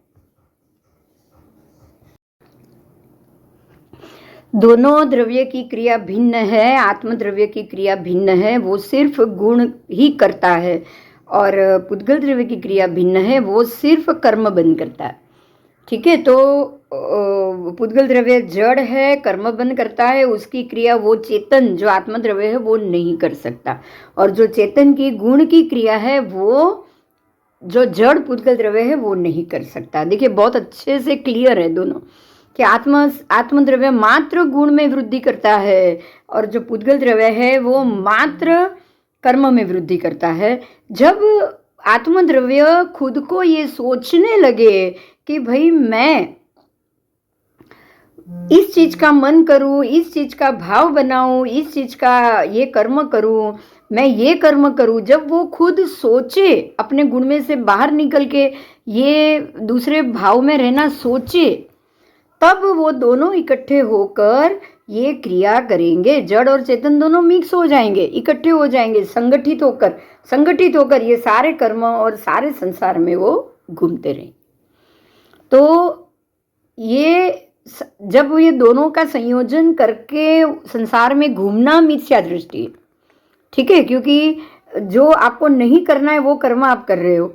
दोनों द्रव्य की क्रिया भिन्न है, आत्म द्रव्य की क्रिया भिन्न है, वो सिर्फ गुण ही करता है, और पुद्गल द्रव्य की क्रिया भिन्न है, वो सिर्फ कर्म बंद करता है. ठीक है. तो पुद्गल द्रव्य जड़ है, कर्म बंद करता है, उसकी क्रिया वो चेतन जो आत्म द्रव्य है वो नहीं कर सकता. और जो चेतन की गुण की क्रिया है वो जो जड़ पुद्गल द्रव्य है वो नहीं कर सकता. देखिए, बहुत अच्छे से क्लियर है दोनों कि आत्म द्रव्य मात्र गुण में वृद्धि करता है, और जो पुद्गल द्रव्य है वो मात्र कर्म में वृद्धि करता है. जब आत्म द्रव्य खुद को ये सोचने लगे कि भाई मैं इस चीज का मन करूं, इस चीज का भाव बनाऊं, इस चीज का ये कर्म करूं, मैं ये कर्म करूं, जब वो खुद सोचे, अपने गुण में से बाहर निकल के ये दूसरे भाव में रहना सोचे, तब वो दोनों इकट्ठे होकर ये क्रिया करेंगे. जड़ और चेतन दोनों मिक्स हो जाएंगे, इकट्ठे हो जाएंगे, संगठित होकर ये सारे कर्म और सारे संसार में वो घूमते रहेंगे. तो ये जब ये दोनों का संयोजन करके संसार में घूमना मिथ्या दृष्टि है. ठीक है, क्योंकि जो आपको नहीं करना है वो कर्म आप कर रहे हो,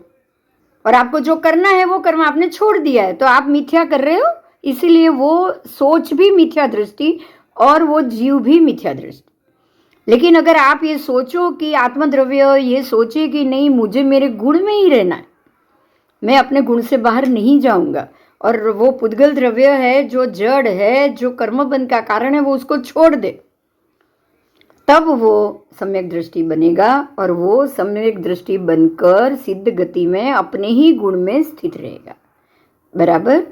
और आपको जो करना है वो कर्म आपने छोड़ दिया है, तो आप मिथ्या कर रहे हो. इसीलिए वो सोच भी मिथ्या दृष्टि और वो जीव भी मिथ्या दृष्टि. लेकिन अगर आप ये सोचो कि आत्मद्रव्य ये सोचे कि नहीं, मुझे मेरे गुण में ही रहना है, मैं अपने गुण से बाहर नहीं जाऊंगा, और वो पुद्गल द्रव्य है जो जड़ है, जो कर्मबंध का कारण है, वो उसको छोड़ दे, तब वो सम्यक दृष्टि बनेगा, और वो सम्यक दृष्टि बनकर सिद्ध गति में अपने ही गुण में स्थित रहेगा. बराबर.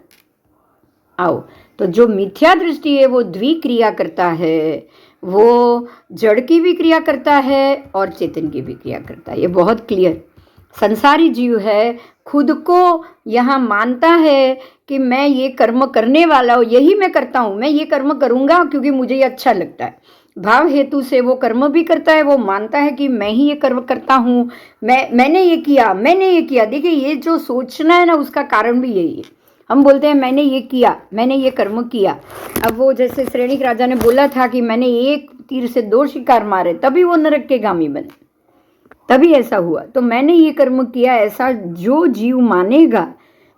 आओ, तो जो मिथ्या दृष्टि है वो द्विक्रिया करता है, वो जड़ की भी क्रिया करता है और चेतन की भी क्रिया करता है. ये बहुत क्लियर. संसारी जीव है, खुद को यहाँ मानता है कि मैं ये कर्म करने वाला हूँ, यही मैं करता हूँ, मैं ये कर्म करूँगा क्योंकि मुझे ये अच्छा लगता है. भाव हेतु से वो कर्म भी करता है, वो मानता है कि मैं ही ये कर्म करता हूँ, मैंने ये किया. देखिए, ये जो सोचना है ना, उसका कारण भी यही है. हम बोलते हैं मैंने ये किया, मैंने ये कर्म किया। अब वो जैसे श्रेणिक राजा ने बोला था कि मैंने एक तीर से 2 शिकार मारे तभी वो नरक के गामी बने, तभी ऐसा हुआ। तो मैंने ये कर्म किया, ऐसा जो जीव मानेगा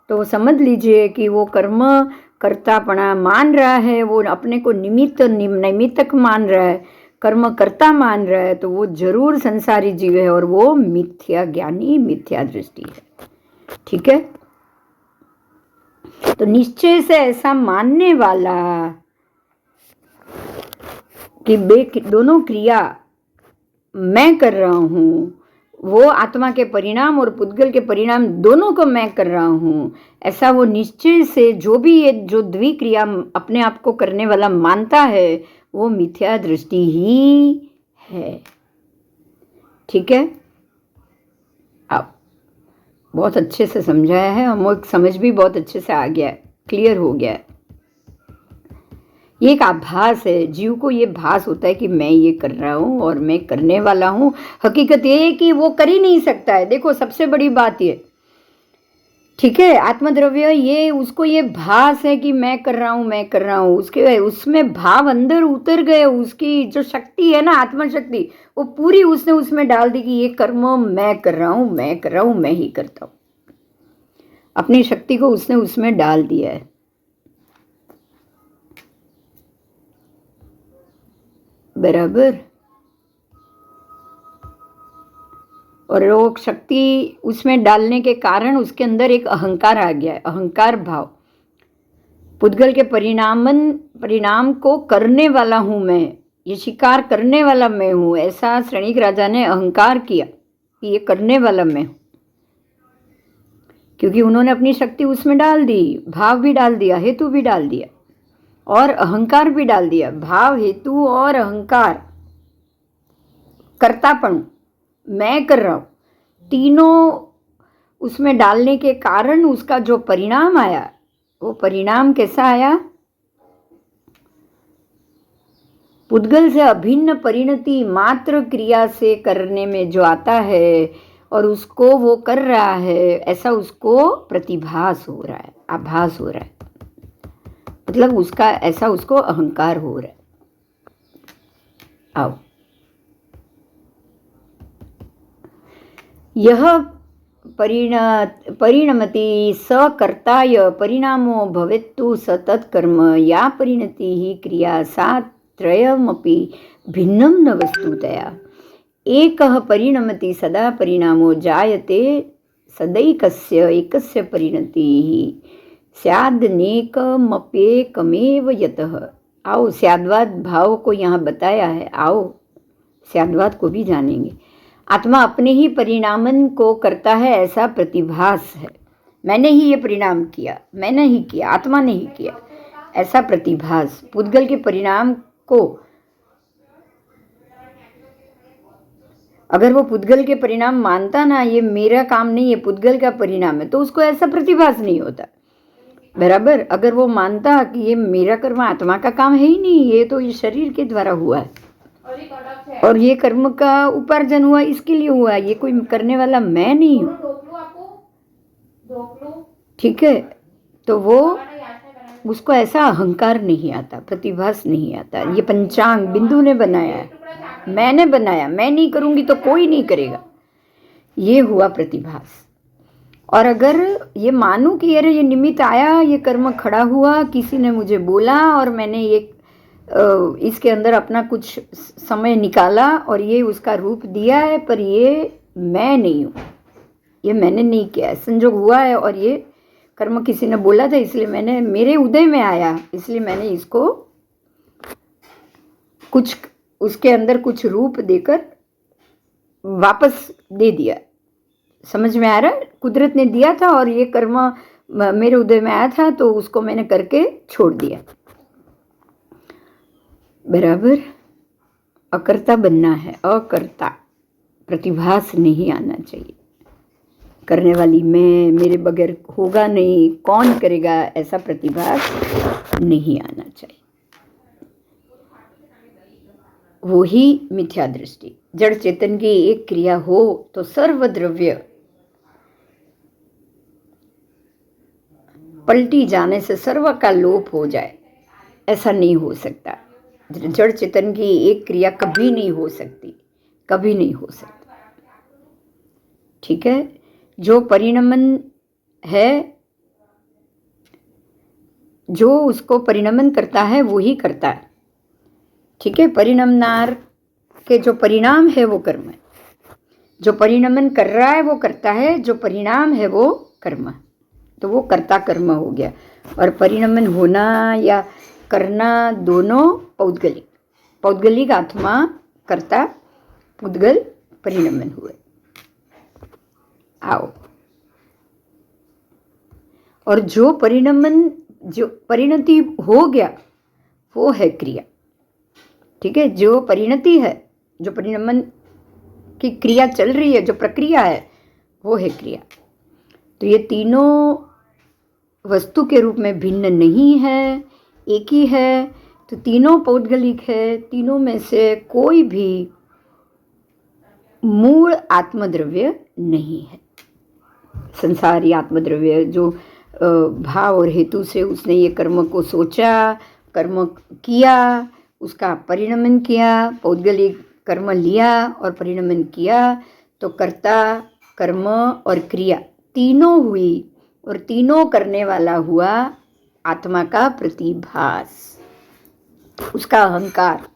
तो समझ लीजिए कि वो कर्म कर्तापना मान रहा है, वो अपने को नैमित्तक मान रहा है, कर्म कर्ता मान रहा है, तो वो जरूर संसारी जीव है और वो मिथ्या ज्ञानी, मिथ्या दृष्टि है। ठीक है, तो निश्चय से ऐसा मानने वाला कि दोनों क्रिया मैं कर रहा हूँ, वो आत्मा के परिणाम और पुद्गल के परिणाम दोनों को मैं कर रहा हूँ, ऐसा वो निश्चय से जो भी ये जो द्विक्रिया अपने आप को करने वाला मानता है वो मिथ्या दृष्टि ही है। ठीक है, अब बहुत अच्छे से समझाया है, हम समझ भी बहुत अच्छे से आ गया है, क्लियर हो गया है। ये एक आभास है, जीव को ये भास होता है कि मैं ये कर रहा हूँ और मैं करने वाला हूँ। हकीकत ये है कि वो कर ही नहीं सकता है। देखो सबसे बड़ी बात ये, ठीक है, आत्मद्रव्य ये उसको ये भास है कि मैं कर रहा हूँ, मैं कर रहा हूँ, उसके उसमें भाव अंदर उतर गए, उसकी जो शक्ति है ना, आत्मशक्ति, वो पूरी उसने उसमें डाल दी कि ये कर्म मैं कर रहा हूँ, मैं कर रहा हूँ, मैं ही करता हूँ। अपनी शक्ति को उसने उसमें डाल दिया है। बराबर। और वो शक्ति उसमें डालने के कारण उसके अंदर एक अहंकार आ गया है, अहंकार भाव। पुद्गल के परिणाम को करने वाला हूं मैं, ये शिकार करने वाला मैं हूं, ऐसा श्रेणिक राजा ने अहंकार किया कि ये करने वाला मैं हूं, क्योंकि उन्होंने अपनी शक्ति उसमें डाल दी, भाव भी डाल दिया, हेतु भी डाल दिया और अहंकार भी डाल दिया। भाव, हेतु और अहंकार, कर्तापन, मैं कर रहा हूं, तीनों उसमें डालने के कारण उसका जो परिणाम आया, वो परिणाम कैसा आया? पुद्गल से अभिन्न परिणति मात्र क्रिया से करने में जो आता है और उसको वो कर रहा है, ऐसा उसको प्रतिभास हो रहा है, आभास हो रहा है, मतलब उसका ऐसा उसको अहंकार हो रहा है। आओ, यह परिणमति सकर्ताय परिणामो भवेत्तु स तत्कर्म, या परिणति ही क्रिया सा त्रयमपि भिन्नं न वस्तुतया। एकः परिणमति सदा परिणामो जायते सदैकस्य एकस्य परिणतिः स्यादनेकमप्येकमेव यतः। आओ, स्याद्वाद भाव को यहाँ बताया है, आओ स्याद्वाद को भी जानेंगे। आत्मा अपने ही परिणामन को करता है, ऐसा प्रतिभास है। मैंने ही ये परिणाम किया, मैंने ही किया, आत्मा ने ही किया, ऐसा प्रतिभास। पुद्गल के परिणाम को, अगर वो पुद्गल के परिणाम मानता ना, ये मेरा काम नहीं है, पुद्गल का परिणाम है, तो उसको ऐसा प्रतिभास नहीं होता। बराबर। अगर वो मानता कि ये मेरा कर्म, आत्मा का काम है ही नहीं, ये तो ये शरीर के द्वारा हुआ है और ये कर्म का उपार्जन हुआ, इसके लिए हुआ, ये कोई करने वाला मैं नहीं हूँ। ठीक है, तो वो उसको ऐसा अहंकार नहीं आता, प्रतिभास नहीं आता। ये पंचांग बिंदु ने बनाया है, मैंने बनाया, मैं नहीं करूंगी तो कोई नहीं करेगा, ये हुआ प्रतिभास। और अगर ये मानूं कि अरे ये निमित्त आया, ये कर्म खड़ा हुआ, किसी ने मुझे बोला और मैंने ये इसके अंदर अपना कुछ समय निकाला और ये उसका रूप दिया है, पर ये मैं नहीं हूँ, ये मैंने नहीं किया है, संजोग हुआ है और ये कर्म किसी ने बोला था, इसलिए मैंने, मेरे उदय में आया, इसलिए मैंने इसको कुछ उसके अंदर कुछ रूप देकर वापस दे दिया। समझ में आ रहा है? कुदरत ने दिया था और ये कर्म मेरे उदय में आया था, तो उसको मैंने करके छोड़ दिया। बराबर। अकर्ता बनना है, अकर्ता, प्रतिभास नहीं आना चाहिए। करने वाली मैं, मेरे बगैर होगा नहीं, कौन करेगा, ऐसा प्रतिभास नहीं आना चाहिए। वो ही मिथ्या दृष्टि। जड़ चेतन की एक क्रिया हो तो सर्वद्रव्य पलटी जाने से सर्व का लोप हो जाए, ऐसा नहीं हो सकता। जड़ चेतन की एक क्रिया कभी नहीं हो सकती, कभी नहीं हो सकती। ठीक है, जो परिणमन है, जो उसको परिणमन करता है वो ही करता है। ठीक है, परिणमनार के जो परिणाम है वो कर्म है, जो परिणमन कर रहा है वो करता है, जो परिणाम है वो कर्म है। तो वो कर्ता कर्म हो गया। और परिणमन होना या करना दोनों पौद्गलिक, पौद्गलिक आत्मा कर्ता, पुद्गल परिणमन हुए। आओ, और जो परिणमन, जो परिणति हो गया वो है क्रिया। ठीक है, जो परिणति है, जो परिणमन की क्रिया चल रही है, जो प्रक्रिया है वो है क्रिया। तो ये तीनों वस्तु के रूप में भिन्न नहीं है, एक ही है। तो तीनों पौद्गलिक है, तीनों में से कोई भी मूल आत्मद्रव्य नहीं है। संसारी आत्मद्रव्य जो भाव और हेतु से उसने ये कर्म को सोचा, कर्म किया, उसका परिणमन किया, पौद्गलिक कर्म लिया और परिणमन किया, तो कर्ता, कर्म और क्रिया तीनों हुई, और तीनों करने वाला हुआ आत्मा का प्रतिभास, उसका अहंकार।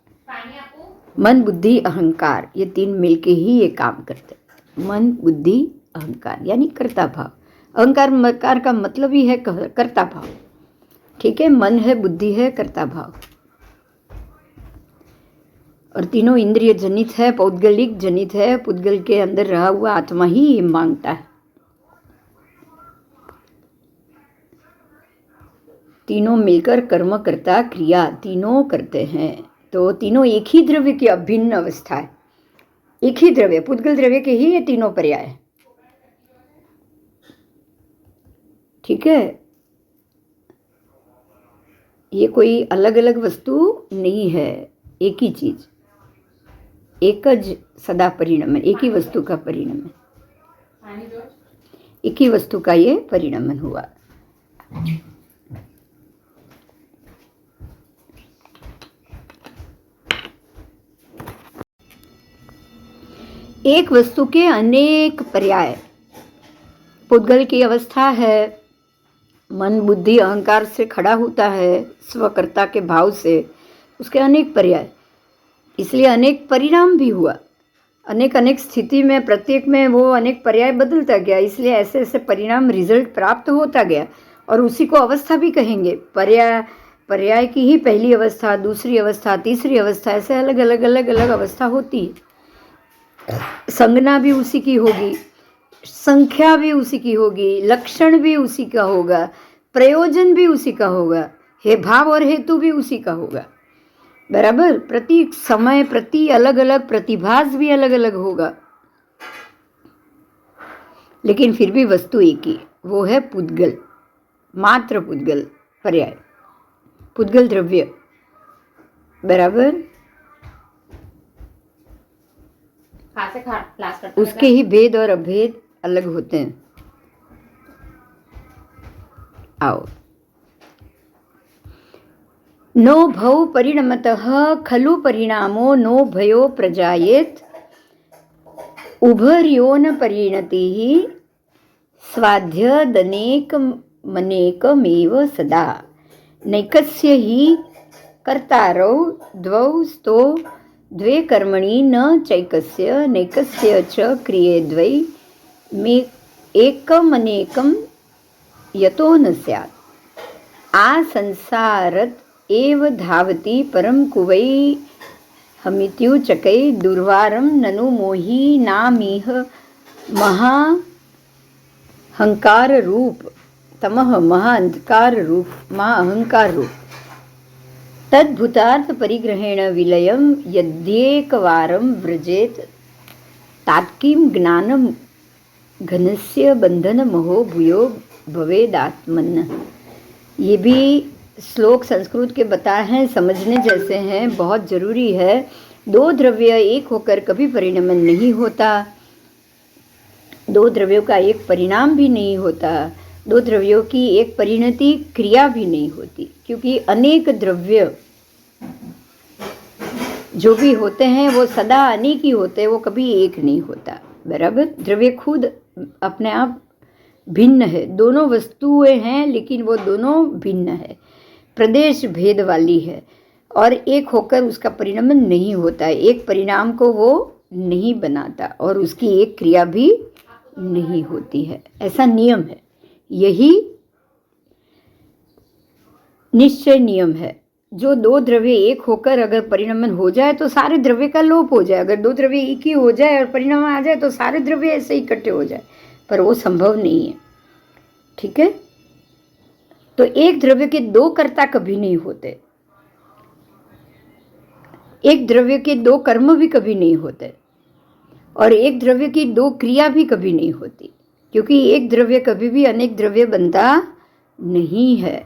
मन बुद्धि अहंकार, ये तीन मिलके ही ये काम करते। मन बुद्धि अहंकार यानी कर्ता भाव। अहंकार मकार का मतलब ही है कर्ता भाव। ठीक है, मन है, बुद्धि है, कर्ता भाव, और तीनों इंद्रिय जनित है, पौद्गलिक जनित है। पुद्गल के अंदर रहा हुआ आत्मा ही ये मांगता है। तीनों मिलकर कर्म कर्ता क्रिया तीनों करते हैं। तो तीनों एक ही द्रव्य की अभिन्न अवस्था है, एक ही द्रव्य, पुद्गल द्रव्य के ही ये तीनों पर्याय है। ठीक है, ये कोई अलग अलग वस्तु नहीं है, एक ही चीज, एक ज सदा परिणमन, एक ही वस्तु का परिणमन, एक ही वस्तु का ये परिणमन हुआ। एक वस्तु के अनेक पर्याय, पुद्गल की अवस्था है, मन बुद्धि अहंकार से खड़ा होता है, स्वकर्ता के भाव से, उसके अनेक पर्याय, इसलिए अनेक परिणाम भी हुआ। अनेक अनेक स्थिति में, प्रत्येक में वो अनेक पर्याय बदलता गया, इसलिए ऐसे ऐसे परिणाम, रिजल्ट प्राप्त होता गया। और उसी को अवस्था भी कहेंगे। पर्याय की ही पहली अवस्था, दूसरी अवस्था, तीसरी अवस्था, ऐसे अलग अलग अलग अलग अवस्था होती है। संज्ञा भी उसी की होगी, संख्या भी उसी की होगी, लक्षण भी उसी का होगा, प्रयोजन भी उसी का होगा, हे भाव और हेतु भी उसी का होगा। बराबर, प्रति समय प्रति अलग अलग प्रतिभास भी अलग अलग होगा, लेकिन फिर भी वस्तु एक ही, वो है पुद्गल, मात्र पुद्गल पर्याय, पुद्गल द्रव्य। बराबर, उसके ही भेद और अभेद अलग होते हैं। आओ, नो भव परिणमतः खलु परिणामो नो भयो प्रजायेत, उभर्योन परिणतिः स्वाध्यदनेकमनेकमेव सदा, नैकस्य हि कर्तारौ द्वौ स्तो द्वे कर्मणि न चैकस्य, नैकस्य च क्रिये द्वै मे एकमनेकं यतो न स्यात्, आ संसारत एव धावति परम कुवै हमित्युचकै, दुर्वारं ननु मोही नामिह महाहंकार रूप, तमः महाअंधकार रूप, महाअहंकार रूप, तद्भूतार्थ परिग्रहेण विलयं यद्येकवारं व्रजेत, तात्किं ज्ञानम घनस्य बंधन मोहो भूयो भवेदात्मन्नः। ये भी श्लोक संस्कृत के बताए हैं, समझने जैसे हैं, बहुत जरूरी है। दो द्रव्य एक होकर कभी परिणमन नहीं होता, दो द्रव्यों का एक परिणाम भी नहीं होता, दो द्रव्यों की एक परिणति क्रिया भी नहीं होती, क्योंकि अनेक द्रव्य जो भी होते हैं वो सदा अनेक ही होते हैं, वो कभी एक नहीं होता। बराबर, द्रव्य खुद अपने आप भिन्न है, दोनों वस्तुएं हैं लेकिन वो दोनों भिन्न है, प्रदेश भेद वाली है, और एक होकर उसका परिणमन नहीं होता है, एक परिणाम को वो नहीं बनाता और उसकी एक क्रिया भी नहीं होती है, ऐसा नियम है। यही निश्चय नियम है। जो दो द्रव्य एक होकर अगर परिणमन हो जाए तो सारे द्रव्य का लोप हो जाए, अगर दो द्रव्य एक ही हो जाए और परिणाम आ जाए तो सारे द्रव्य ऐसे ही इकट्ठे हो जाए, पर वो संभव नहीं है। ठीक है, तो एक द्रव्य के दो कर्ता कभी नहीं होते, एक द्रव्य के दो कर्म भी कभी नहीं होते, और एक द्रव्य की दो क्रिया भी कभी नहीं होती, क्योंकि एक द्रव्य कभी भी अनेक द्रव्य बनता नहीं है।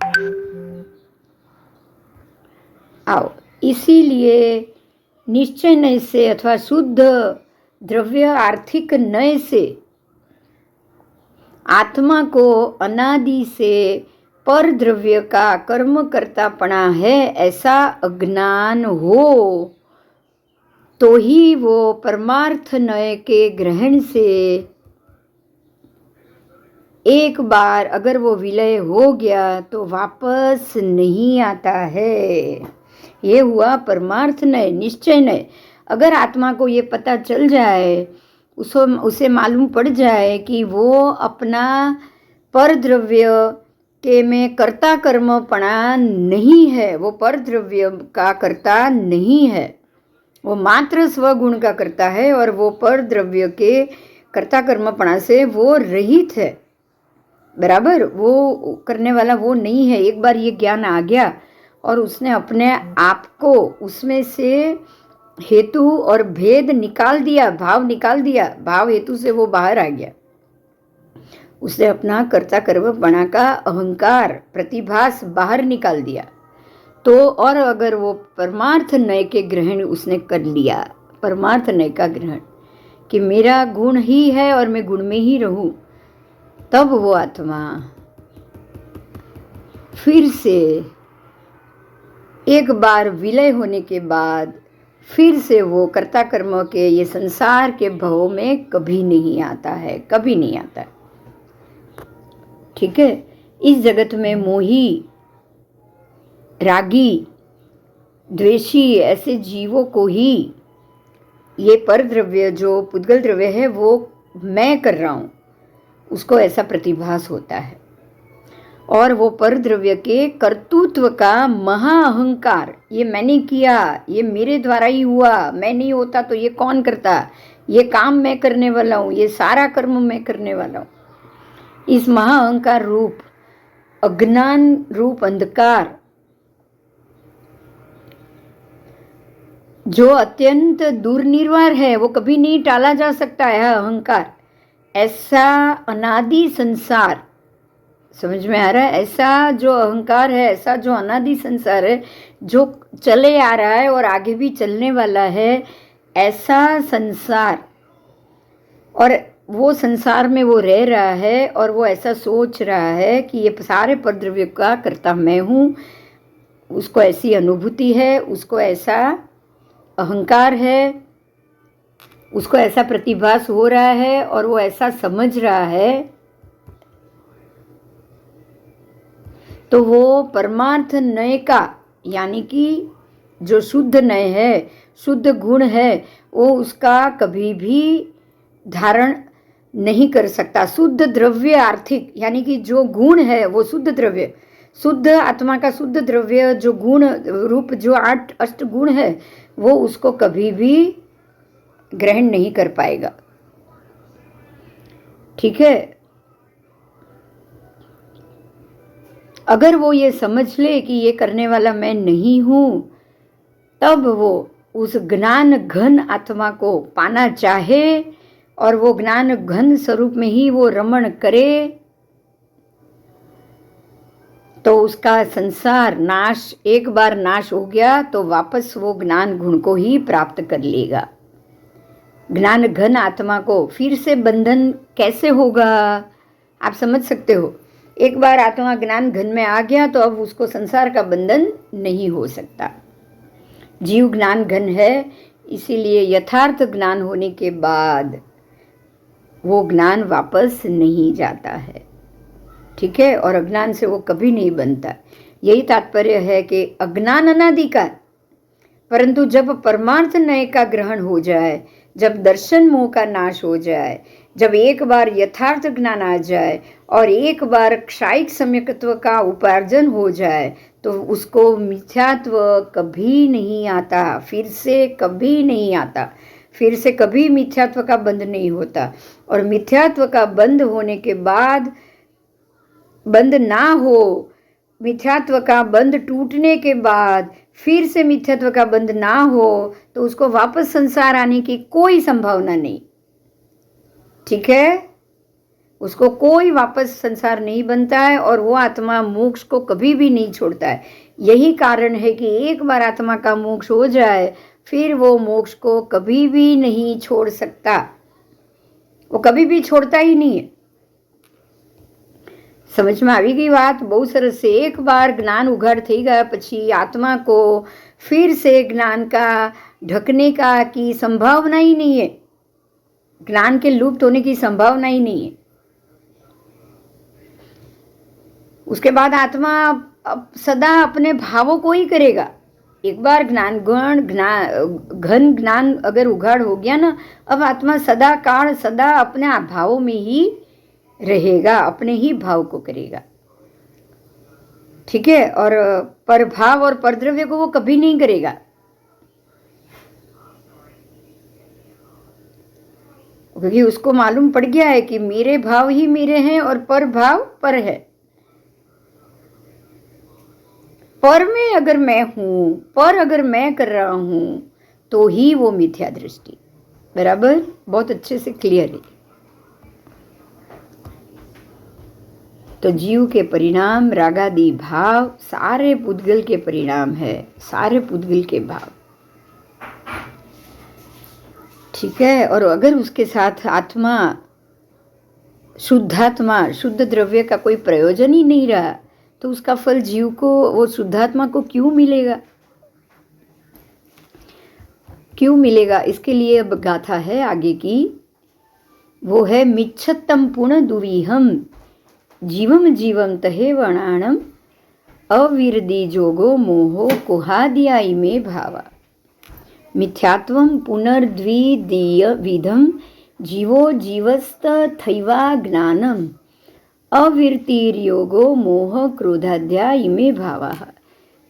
आओ, इसीलिए निश्चय नय से अथवा शुद्ध द्रव्य आर्थिक नय से आत्मा को अनादि से पर द्रव्य का कर्म करतापना है ऐसा अज्ञान हो तो ही वो परमार्थ नय के ग्रहण से एक बार अगर वो विलय हो गया तो वापस नहीं आता है। ये हुआ परमार्थ नय, निश्चय नय। अगर आत्मा को ये पता चल जाए, उसे मालूम पड़ जाए कि वो अपना पर द्रव्य के में कर्ता कर्मपणा नहीं है, वो पर द्रव्य का कर्ता नहीं है, वो मात्र स्वगुण का करता है, और वो पर द्रव्य के कर्ता कर्मपणा से वो रहित है। बराबर, वो करने वाला वो नहीं है। एक बार ये ज्ञान आ गया और उसने अपने आप को उसमें से हेतु और भेद निकाल दिया, भाव निकाल दिया, भाव हेतु से वो बाहर आ गया, उसने अपना कर्ता कर्मपणा का अहंकार प्रतिभास बाहर निकाल दिया, तो और अगर वो परमार्थ नय के ग्रहण उसने कर लिया, परमार्थ नय का ग्रहण कि मेरा गुण ही है और मैं गुण में ही रहूं, तब वो आत्मा फिर से एक बार विलय होने के बाद फिर से वो कर्ता कर्म के ये संसार के भव में कभी नहीं आता है, कभी नहीं आता है। ठीक है, इस जगत में मोही, रागी, द्वेषी ऐसे जीवों को ही ये पर द्रव्य जो पुद्गल द्रव्य है वो मैं कर रहा हूँ, उसको ऐसा प्रतिभास होता है, और वो पर द्रव्य के कर्तृत्व का महा अहंकार, ये मैंने किया, ये मेरे द्वारा ही हुआ, मैं नहीं होता तो ये कौन करता, ये काम मैं करने वाला हूँ, ये सारा कर्म मैं करने वाला हूँ, इस महा अहंकार रूप अज्ञान रूप अंधकार जो अत्यंत दुर्निवार है, वो कभी नहीं टाला जा सकता है अहंकार। ऐसा अनादि संसार, समझ में आ रहा है, ऐसा जो अहंकार है, ऐसा जो अनादि संसार है जो चले आ रहा है और आगे भी चलने वाला है, ऐसा संसार, और वो संसार में वो रह रहा है और वो ऐसा सोच रहा है कि ये सारे परद्रव्य का कर्ता मैं हूँ, उसको ऐसी अनुभूति है, उसको ऐसा अहंकार है, उसको ऐसा प्रतिभास हो रहा है और वो ऐसा समझ रहा है, तो वो परमार्थ नय का यानी कि जो शुद्ध नय है, शुद्ध गुण है, वो उसका कभी भी धारण नहीं कर सकता। शुद्ध द्रव्य आर्थिक यानी कि जो गुण है वो शुद्ध द्रव्य, शुद्ध आत्मा का शुद्ध द्रव्य जो गुण रूप जो 8 अष्ट गुण है वो उसको कभी भी ग्रहण नहीं कर पाएगा। ठीक है, अगर वो ये समझ ले कि ये करने वाला मैं नहीं हूँ, तब वो उस ज्ञान घन आत्मा को पाना चाहे और वो ज्ञान घन स्वरूप में ही वो रमण करे, तो उसका संसार नाश, एक बार नाश हो गया तो वापस वो ज्ञान गुण को ही प्राप्त कर लेगा। ज्ञान घन आत्मा को फिर से बंधन कैसे होगा, आप समझ सकते हो। एक बार आत्मा ज्ञान घन में आ गया तो अब उसको संसार का बंधन नहीं हो सकता। जीव ज्ञान घन है, इसीलिए यथार्थ ज्ञान होने के बाद वो ज्ञान वापस नहीं जाता है, ठीक है। और अज्ञान से वो कभी नहीं बनता। यही तात्पर्य है कि अज्ञान अनादिकाल, परंतु जब परमार्थ नय का ग्रहण हो जाए, जब दर्शन मोह का नाश हो जाए, जब एक बार यथार्थ ज्ञान आ जाए और एक बार क्षायिक सम्यकत्व का उपार्जन हो जाए, तो उसको मिथ्यात्व कभी नहीं आता, फिर से कभी नहीं आता, फिर से कभी मिथ्यात्व का बंध नहीं होता। और मिथ्यात्व का बंध होने के बाद, बंध ना हो, मिथ्यात्व का बंध टूटने के बाद फिर से मिथ्यात्व का बंध ना हो, तो उसको वापस संसार आने की कोई संभावना नहीं, ठीक है। उसको कोई वापस संसार नहीं बनता है और वो आत्मा मोक्ष को कभी भी नहीं छोड़ता है। यही कारण है कि एक बार आत्मा का मोक्ष हो जाए, फिर वो मोक्ष को कभी भी नहीं छोड़ सकता, वो कभी भी छोड़ता ही नहीं है। समझ में આવી गई बात? બહુ સરસ છે। એક બાર જ્ઞાન ઉઘાડ થઈ ગયા પછી आत्मा को फिर से ज्ञान का ढकने का की संभावना ही नहीं है, ज्ञान के लुप्त होने की संभावना ही नहीं है। उसके बाद आत्मा सदा अपने भावों को ही करेगा। एक बार घन ज्ञान अगर उघाड़ हो गया ना, अब आत्मा सदा काल सदा अपने भावों में ही रहेगा, अपने ही भाव को करेगा, ठीक है। और परभाव और परद्रव्य को वो कभी नहीं करेगा। क्योंकि उसको मालूम पड़ गया है कि मेरे भाव ही मेरे हैं और पर भाव पर है। पर में अगर मैं हूं, पर अगर मैं कर रहा हूं, तो ही वो मिथ्या दृष्टि। बराबर? बहुत अच्छे से क्लियर है। तो जीव के परिणाम रागादि भाव सारे पुद्गल के परिणाम है, सारे पुद्गल के भाव, ठीक है। और अगर उसके साथ आत्मा शुद्धात्मा, शुद्ध द्रव्य का कोई प्रयोजन ही नहीं रहा, तो उसका फल जीव को, वो शुद्धात्मा को क्यों मिलेगा, क्यों मिलेगा? इसके लिए अब गाथा है आगे की, वो है मिच्छत्तम पुण्य दुरीहम जीवम जीवम तहे वर्णाणम अविरदी जोगो मोहो कुहादिया इमे भावा मिथ्यात्वम पुनर्द्विदीय विधम जीवो जीवस्त थैवा ज्ञानम अविरतिर्योगो मोह क्रोधाद्या इमे भावा।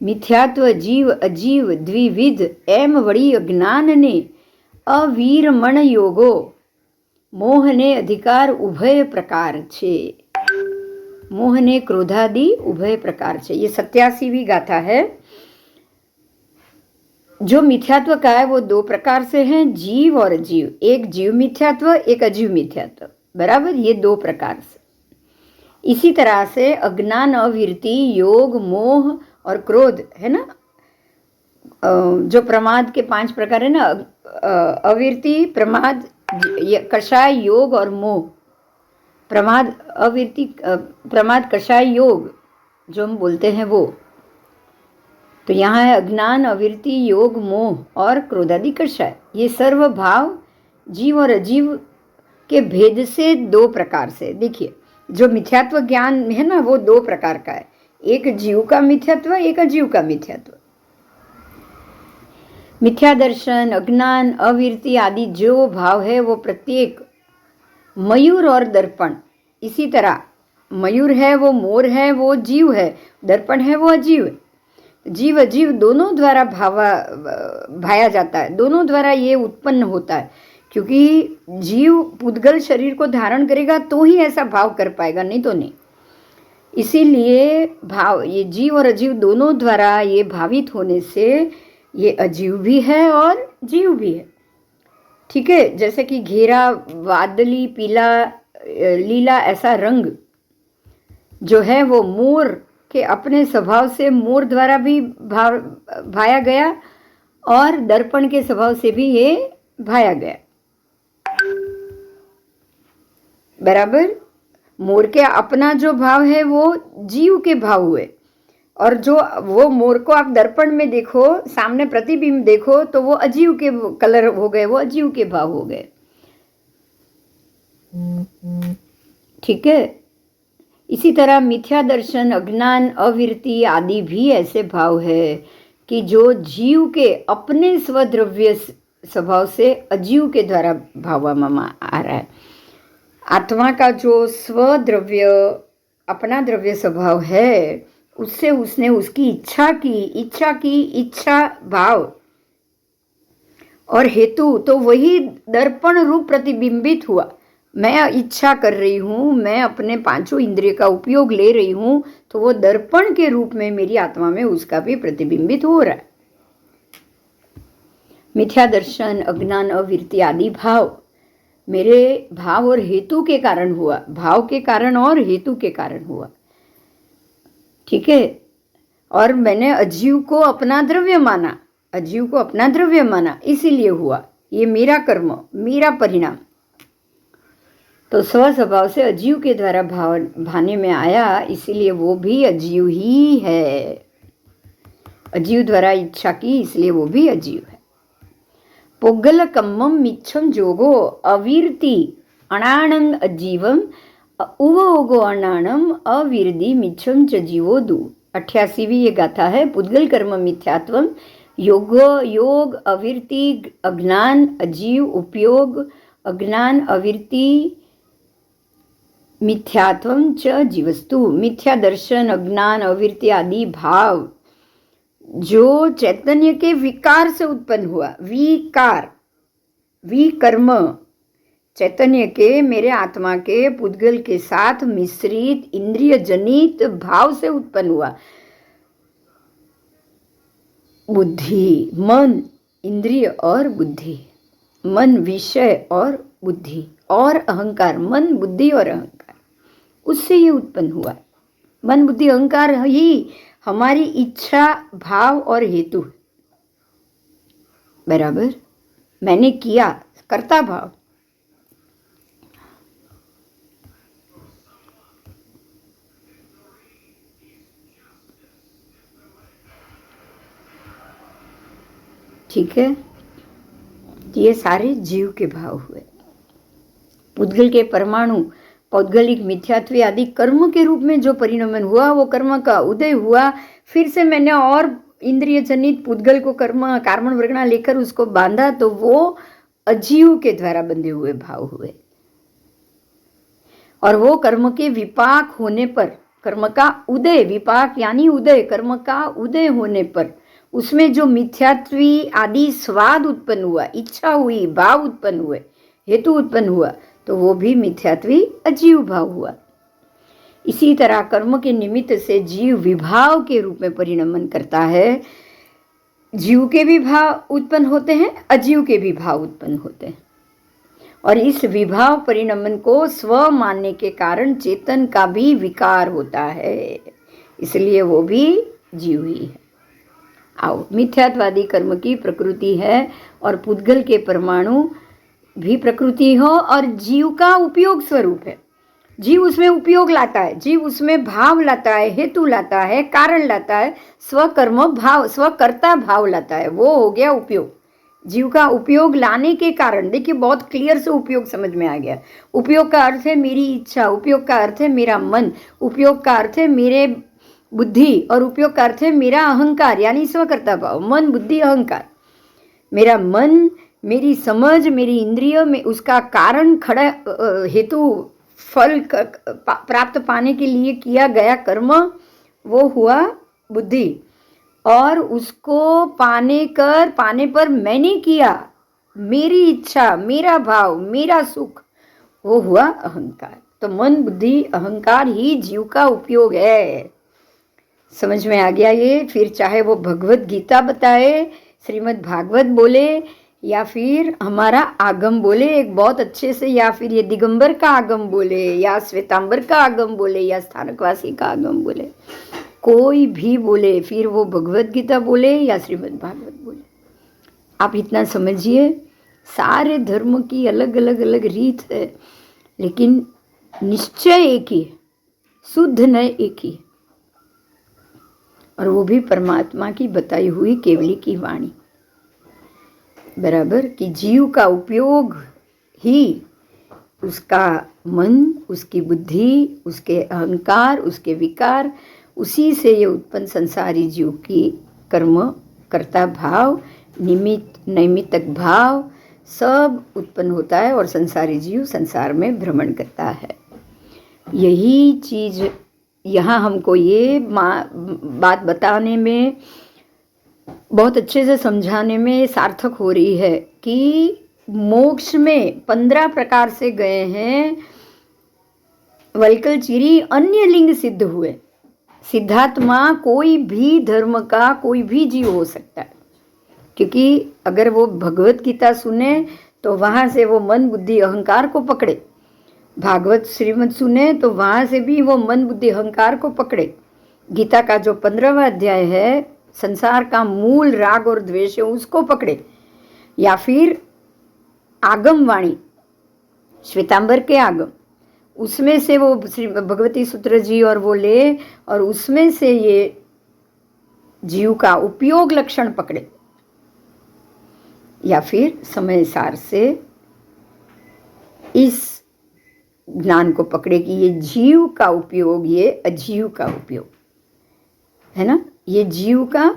मिथ्यात्व जीव अजीव द्विविध एम वड़ी अज्ञान ने अवीरमण योगो मोह ने अधिकार उभय प्रकार छे, मोह ने क्रोधादि उभय प्रकार से। ये 87वीं गाथा है। जो मिथ्यात्व का है वो दो प्रकार से हैं, जीव और अजीव। एक जीव मिथ्यात्व, एक अजीव मिथ्यात्व, बराबर? ये दो प्रकार से। इसी तरह से अज्ञान, अविरति, योग, मोह और क्रोध है ना, जो प्रमाद के 5 प्रकार है ना, अविरति, प्रमाद, कषाय, योग और मोह। प्रमाद, अविरति, प्रमाद, कषाय, योग जो हम बोलते हैं वो। तो यहाँ है अज्ञान, अविरति, योग, मोह और क्रोधादि कषाय। ये सर्व भाव जीव और अजीव के भेद से दो प्रकार से। देखिए, जो मिथ्यात्व ज्ञान है ना, वो दो प्रकार का है, एक जीव का मिथ्यात्व, एक अजीव का मिथ्यात्व। मिथ्या दर्शन, अज्ञान, अविरति आदि जो भाव है वो प्रत्येक मयूर और दर्पण, इसी तरह मयूर है वो मोर है वो जीव है, दर्पण है वो अजीव है। जीव अजीव दोनों द्वारा भाया जाता है, दोनों द्वारा ये उत्पन्न होता है, क्योंकि जीव पुद्गल शरीर को धारण करेगा तो ही ऐसा भाव कर पाएगा, नहीं तो नहीं। इसीलिए भाव, ये जीव और अजीव दोनों द्वारा ये भावित होने से ये अजीव भी है और जीव भी है, ठीक है। जैसे कि घेरा, वादली, पीला, लीला ऐसा रंग जो है वो मोर के अपने स्वभाव से मोर द्वारा भी भाया गया और दर्पण के स्वभाव से भी ये भाया गया, बराबर। मोर के अपना जो भाव है वो जीव के भाव हुए, और जो वो मोर को आप दर्पण में देखो, सामने प्रतिबिंब देखो, तो वो अजीव के कलर हो गए, वो अजीव के भाव हो गए। ठीक है। इसी तरह मिथ्या दर्शन, अज्ञान, अविरति आदि भी ऐसे भाव है कि जो जीव के अपने स्वद्रव्य स्वभाव से अजीव के द्वारा भावવામાં आ रहा है। आत्मा का जो स्वद्रव्य अपना द्रव्य स्वभाव है, उससे उसने उसकी इच्छा भाव और हेतु, तो वही दर्पण रूप प्रतिबिंबित हुआ। मैं इच्छा कर रही हूँ, मैं अपने पांचों इंद्रिय का उपयोग ले रही हूँ, तो वो दर्पण के रूप में मेरी आत्मा में उसका भी प्रतिबिंबित हो रहा है। मिथ्या दर्शन, अज्ञान, अविरति आदि भाव मेरे भाव और हेतु के कारण हुआ, भाव के कारण और हेतु के कारण हुआ। ठीक है। और मैंने अजीव को अपना द्रव्य माना, अजीव को अपना द्रव्य माना, इसीलिए हुआ। ये मेरा कर्म, मेरा परिणाम। तो स्व स्वभाव से अजीव के द्वारा भाने में आया, इसीलिए वो भी अजीव ही है। अजीव द्वारा इच्छा की, इसलिए वो भी अजीव है। पुग्गल कम्मम मिच्छम जोगो अवीर्ति अणाणं अजीवम उवोगो अणाणम अवीर्दि मिच्छम च जीवो दु। 88वीं ये गाथा है। पुद्गल कर्म मिथ्यात्वम योग अवीर्ति अज्ञान अजीव उपयोग अज्ञान अवीर्ति मिथ्यात्वम च जीवस्तु। मिथ्या दर्शन, अज्ञान, अवीर्ति आदि भाव जो चैतन्य के विकार से उत्पन्न हुआ, विकर्म चैतन्य के, मेरे आत्मा के पुद्गल के साथ मिश्रित इंद्रिय जनित भाव से उत्पन्न हुआ। बुद्धि, मन, इंद्रिय और बुद्धि, मन, विषय और बुद्धि और अहंकार, मन, बुद्धि और अहंकार, उससे ये उत्पन्न हुआ। मन, बुद्धि, अहंकार ही हमारी इच्छा, भाव और हेतु है। बराबर। मैंने किया, कर्ता भाव। ठीक है। ये सारे जीव के भाव हुए। पुद्गल के परमाणु, पौद्गलिक, मिथ्यात्व आदि कर्म के रूप में जो परिणमन हुआ, वो कर्म का उदय हुआ। फिर से मैंने और इंद्रिय जनित पुद्गल को कर्म कार्मण वर्गणा लेकर उसको बांधा, तो वो अजीव के द्वारा बंधे हुए भाव हुए। और वो कर्म के विपाक होने पर, कर्म का उदय, विपाक यानी उदय, कर्म का उदय होने पर उसमें जो मिथ्यात्वी आदि स्वाद उत्पन्न हुआ, इच्छा हुई, भाव उत्पन्न हुए, हेतु उत्पन्न हुआ, तो वो भी मिथ्यात्वी अजीव भाव हुआ। इसी तरह कर्म के निमित्त से जीव विभाव के रूप में परिणमन करता है। जीव के भी भाव उत्पन्न होते हैं, अजीव के भी भाव उत्पन्न होते हैं। और इस विभाव परिणमन को स्व मानने के कारण चेतन का भी विकार होता है, इसलिए वो भी जीव ही है। आओ, मिथ्यात्वादी कर्म की प्रकृति है और पुद्गल के परमाणु भी प्रकृति हो और जीव का उपयोग स्वरूप है। जीव उसमें उपयोग लाता है, जीव उसमें भाव लाता है, हेतु लाता है, कारण लाता है, स्वकर्म भाव, स्वकर्ता भाव लाता है, वो हो गया उपयोग। जीव का उपयोग लाने के कारण, देखिए बहुत क्लियर से उपयोग समझ में आ गया। उपयोग का अर्थ है मेरी इच्छा, उपयोग का अर्थ है मेरा मन, उपयोग का अर्थ है मेरे बुद्धि, और उपयोग का अर्थ है मेरा अहंकार यानी स्वकर्ता भाव। मन, बुद्धि, अहंकार, मेरा मन, मेरी समझ, मेरी इंद्रिय में उसका कारण खड़ा, हेतु, फल प्राप्त पाने के लिए किया गया कर्म, वो हुआ बुद्धि। और उसको पाने पर मैंने किया, मेरी इच्छा, मेरा भाव, मेरा सुख, वो हुआ अहंकार। तो मन, बुद्धि, अहंकार ही जीव का उपयोग है। समझ में आ गया ये? फिर चाहे वो भगवत गीता बताए, श्रीमद् भागवत बोले, या फिर हमारा आगम बोले एक बहुत अच्छे से, या फिर ये दिगंबर का आगम बोले, या श्वेतांबर का आगम बोले, या स्थानकवासी का आगम बोले, कोई भी बोले, फिर वो भगवत गीता बोले या श्रीमद् भागवत बोले, आप इतना समझिए, सारे धर्म की अलग अलग रीत है, लेकिन निश्चय एक ही है, शुद्ध न एक ही है, और वो भी परमात्मा की बताई हुई केवली की वाणी। बराबर कि जीव का उपयोग ही उसका मन, उसकी बुद्धि, उसके अहंकार, उसके विकार, उसी से ये उत्पन्न संसारी जीव की कर्म कर्ता भाव, निमित्त नैमित्तक भाव सब उत्पन्न होता है और संसारी जीव संसार में भ्रमण करता है। यही चीज़ यहाँ हमको ये बात बताने में, बहुत अच्छे से समझाने में सार्थक हो रही है कि मोक्ष में 15 प्रकार से गए हैं वल्कलचिरी, अन्य लिंग सिद्ध हुए। सिद्धात्मा कोई भी धर्म का कोई भी जीव हो सकता है, क्योंकि अगर वो भगवत गीता सुने तो वहाँ से वो मन बुद्धि अहंकार को पकड़े, भागवत श्रीमद् सुने तो वहाँ से भी वो मन बुद्धि अहंकार को पकड़े। गीता का जो 15वां अध्याय है, संसार का मूल राग और द्वेष है, उसको पकड़े, या फिर आगम वाणी श्वेतांबर के आगम, उसमें से वो श्री भगवती सूत्र जी और वो ले, और उसमें से ये जीव का उपयोग लक्षण पकड़े, या फिर समय सार से इस ज्ञान को पकड़े कि ये जीव का उपयोग, ये अजीव का उपयोग है ना, ये जीव का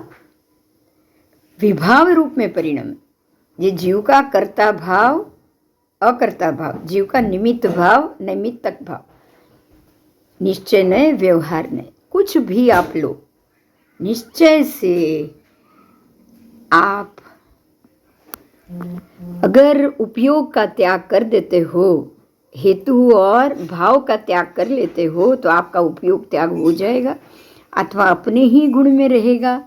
विभाव रूप में परिणम, ये जीव का कर्ता भाव अकर्ता भाव, जीव का निमित्त भाव नैमित्तक भाव, निश्चय नहीं व्यवहार नहीं, कुछ भी आप लो, निश्चय से आप अगर उपयोग का त्याग कर देते हो, हेतु और भाव का त्याग कर लेते हो, तो आपका उपयोग त्याग हो जाएगा, अथवा अपने ही गुण में रहेगा,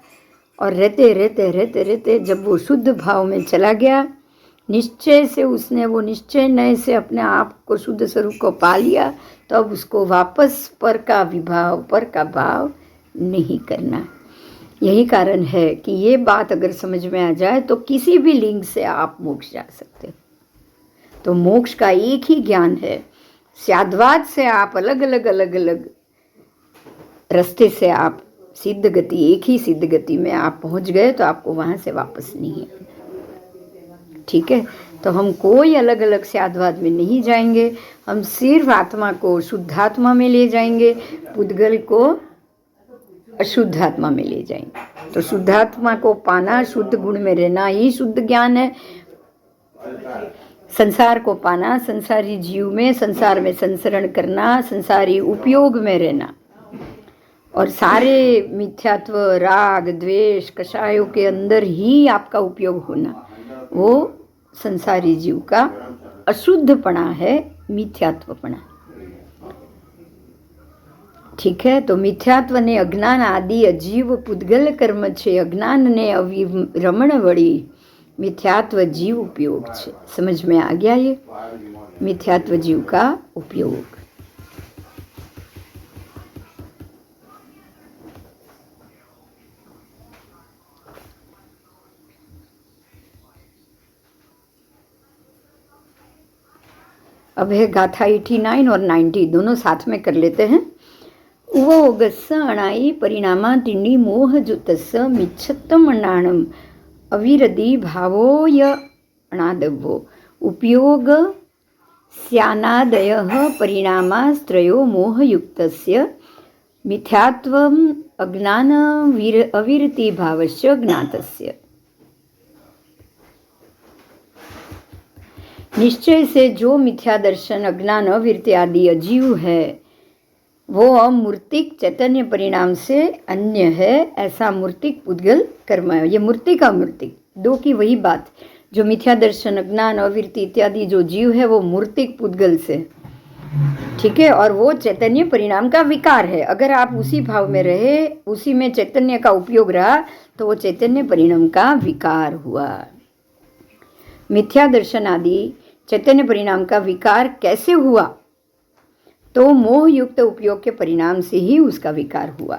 और रहते रहते रहते रहते जब वो शुद्ध भाव में चला गया, निश्चय से उसने वो निश्चय नए से अपने आप को शुद्ध स्वरूप को पा लिया, तो अब उसको वापस पर का विभाव, पर का भाव नहीं करना। यही कारण है कि ये बात अगर समझ में आ जाए तो किसी भी लिंग से आप मोक्ष जा सकते हो। तो मोक्ष का एक ही ज्ञान है, स्याद्वाद से आप अलग अलग रास्ते से आप सिद्ध गति, एक ही सिद्ध गति में आप पहुंच गए तो आपको वहां से वापस नहीं है। ठीक है, तो हम कोई अलग अलग स्याद्वाद में नहीं जाएंगे, हम सिर्फ आत्मा को शुद्धात्मा में ले जाएंगे, पुद्गल को अशुद्ध आत्मा में ले जाएंगे। तो शुद्धात्मा को पाना, शुद्ध गुण में रहना ही शुद्ध ज्ञान है। संसार को पाना, संसारी जीव में, संसार में संसरण करना, संसारी उपयोग में रहना, और सारे मिथ्यात्व, राग, द्वेष, कषायों के अंदर ही आपका उपयोग होना, वो संसारी जीव का अशुद्धपना है, मिथ्यात्वपना। ठीक है, तो मिथ्यात्व ने अज्ञान आदि अजीव पुद्गल कर्म छे, अज्ञान ने अविरमण वड़ी मिथ्यात्व जीव उपयोग छे। समझ में आ गया ये मिथ्यात्व जीव का उपयोग। अब है गाथा 89 और 90 दोनों साथ में कर लेते हैं। उवोगस्स अणाई परिणामा तिंडी मोह जुतस्स मिच्छत्तम अणाणम अविरदी भावो य अणादवो उपयोग स्यानादयः परिणामास्त्रयो मोहयुक्तस्य मिथ्यात्वम अज्ञान अविरति भावस्य ज्ञातस्य। निश्चय से जो मिथ्या दर्शन, अज्ञान, अविरति आदि अजीव है, वो अमूर्तिक चैतन्य परिणाम से अन्य है, ऐसा मूर्तिक पुद्गल कर्म है। ये मूर्तिक अमूर्तिक दो की वही बात, जो मिथ्या दर्शन, अज्ञान, अविरति इत्यादि जो जीव है वो मूर्तिक पुद्गल से, ठीक है, और वो चैतन्य परिणाम का विकार है। अगर आप उसी भाव में रहे, उसी में चैतन्य का उपयोग रहा, तो वो चैतन्य परिणाम का विकार हुआ। मिथ्या दर्शन आदि चैतन्य परिणाम का विकार कैसे हुआ? तो मोह युक्त उपयोग के परिणाम से ही उसका विकार हुआ।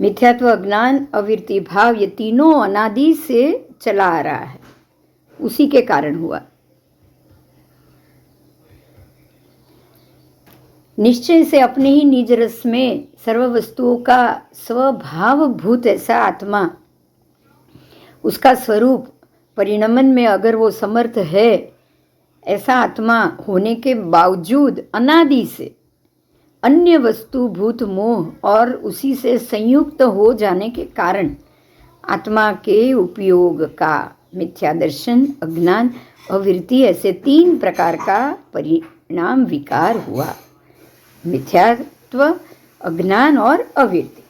मिथ्यात्व, अज्ञान, अविरति भाव, ये तीनों अनादि से चला आ रहा है, उसी के कारण हुआ। निश्चय से अपने ही निज रस में सर्व वस्तुओं का स्वभावभूत ऐसा आत्मा, उसका स्वरूप परिणमन में अगर वो समर्थ है, ऐसा आत्मा होने के बावजूद अनादि से अन्य वस्तुभूत मोह और उसी से संयुक्त हो जाने के कारण आत्मा के उपयोग का मिथ्या दर्शन, अज्ञान, अविरति, ऐसे 3 प्रकार का परिणाम विकार हुआ। मिथ्यात्व, अज्ञान और अविरति।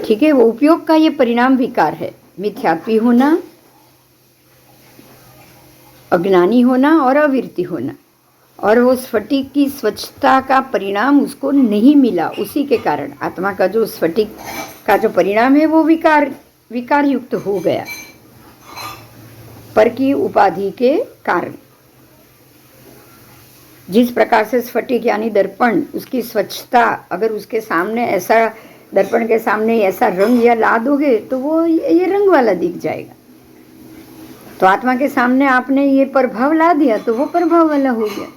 ठीक है, वो उपयोग का ये परिणाम विकार है। मिथ्यात्वी होना, अज्ञानी होना और अविरति होना। और वो स्फटिक की स्वच्छता का परिणाम उसको नहीं मिला, उसी के कारण आत्मा का जो स्फटिक का जो परिणाम है वो विकार युक्त हो गया पर की उपाधि के कारण। जिस प्रकार से स्फटिक यानी दर्पण, उसकी स्वच्छता, अगर उसके सामने ऐसा दर्पण के सामने ऐसा रंग या ला दोगे तो वो ये रंग वाला दिख जाएगा। तो आत्मा के सामने आपने ये प्रभाव ला दिया तो वो प्रभाव वाला हो गया,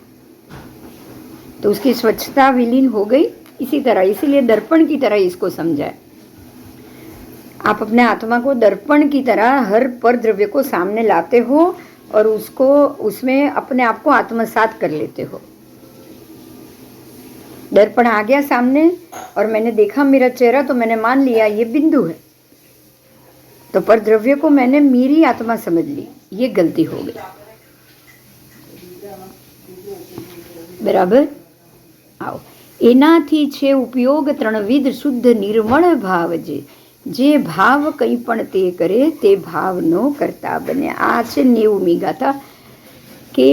तो उसकी स्वच्छता विलीन हो गई। इसी तरह, इसीलिए दर्पण की तरह इसको समझाए। आप अपने आत्मा को दर्पण की तरह हर पर द्रव्य को सामने लाते हो और उसको उसमें अपने आप को आत्मसात कर लेते हो। दर्पण आ गया सामने और मैंने देखा मेरा चेहरा, तो मैंने मान लिया ये बिंदु है, तो पर द्रव्य को मैंने मेरी आत्मा समझ ली। ये गलती हो गई। बराबर। आओ, એનાથી છે ઉપયોગ ત્રણવિધ શુદ્ધ નિર્મળ ભાવ જે ભાવ કંઈ પણ તે કરે તે ભાવનો કરતા બને। આ છે 90મી ગાથા કે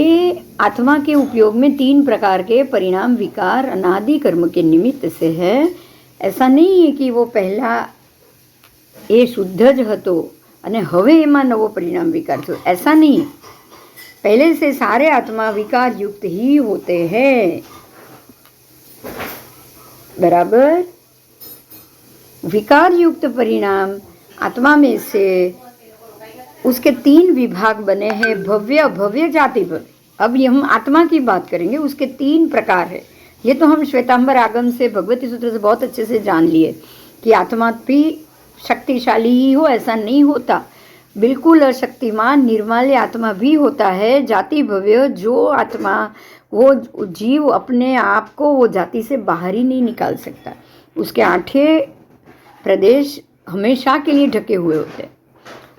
आत्मा के उपयोग में 3 प्रकार के परिणाम विकार अनादि कर्म के निमित्त से है। ऐसा नहीं है कि वो पहला એ શુદ્ધ જ હતો અને હવે એમાં નવો પરિણામ વિકાર થયો, ऐसा नहीं। पहले से सारे आत्मा विकार युक्त ही होते हैं। बराबर। विकार युक्त परिणाम आत्मा में से उसके 3 विभाग बने हैं, भव्य, अभव्य, जाति भव्य। अब ये हम आत्मा की बात करेंगे, उसके 3 प्रकार है। ये तो हम श्वेतांबर आगम से, भगवती सूत्र से बहुत अच्छे से जान लिए कि आत्मा भी शक्तिशाली ही हो, ऐसा नहीं होता। बिल्कुल अशक्तिमान निर्माल्य आत्मा भी होता है। जाति भव्य, जो आत्मा, वो जीव अपने आप को वो जाति से बाहर ही नहीं निकाल सकता, उसके 8 प्रदेश हमेशा के लिए ढके हुए होते हैं।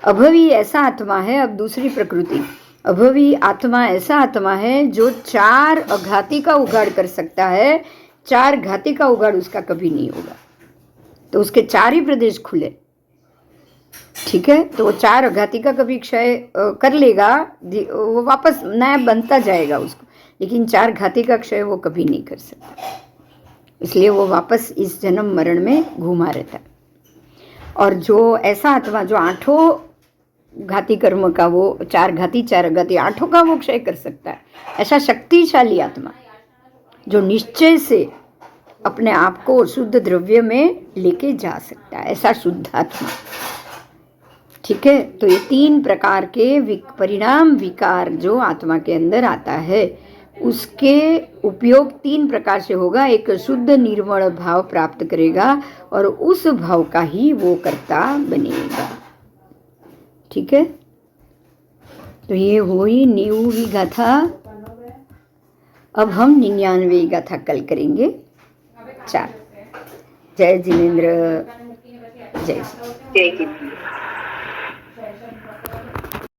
अभवी ऐसा आत्मा है, अब दूसरी प्रकृति। अभवी आत्मा ऐसा आत्मा है जो 4 अघाती का उगाड़ कर सकता है, 4 घाती का उगाड़ उसका कभी नहीं होगा, तो उसके 4 ही प्रदेश खुले। ठीक है, तो वो 4 अघाती का कभी क्षय कर लेगा, वो वापस नया बनता जाएगा उसको, लेकिन 4 घाती का क्षय वो कभी नहीं कर सकता। इसलिए वो वापस इस जन्म मरण में घूमा रहता है। और जो ऐसा आत्मा जो 8 घाती कर्म का, वो 4 घाती 4 अघाती 8 का वो क्षय कर सकता है, ऐसा शक्तिशाली आत्मा जो निश्चय से अपने आप को शुद्ध द्रव्य में लेके जा सकता है, ऐसा शुद्ध आत्मा। ठीक है, तो ये 3 प्रकार के परिणाम विकार जो आत्मा के अंदर आता है, उसके उपयोग 3 प्रकार से होगा। एक शुद्ध निर्मल भाव प्राप्त करेगा और उस भाव का ही वो कर्ता बनेगा। ठीक है, तो ये हुई 90वीं गाथा। अब हम 99वीं गाथा कल करेंगे। 4। जय जिनेन्द्र, जय।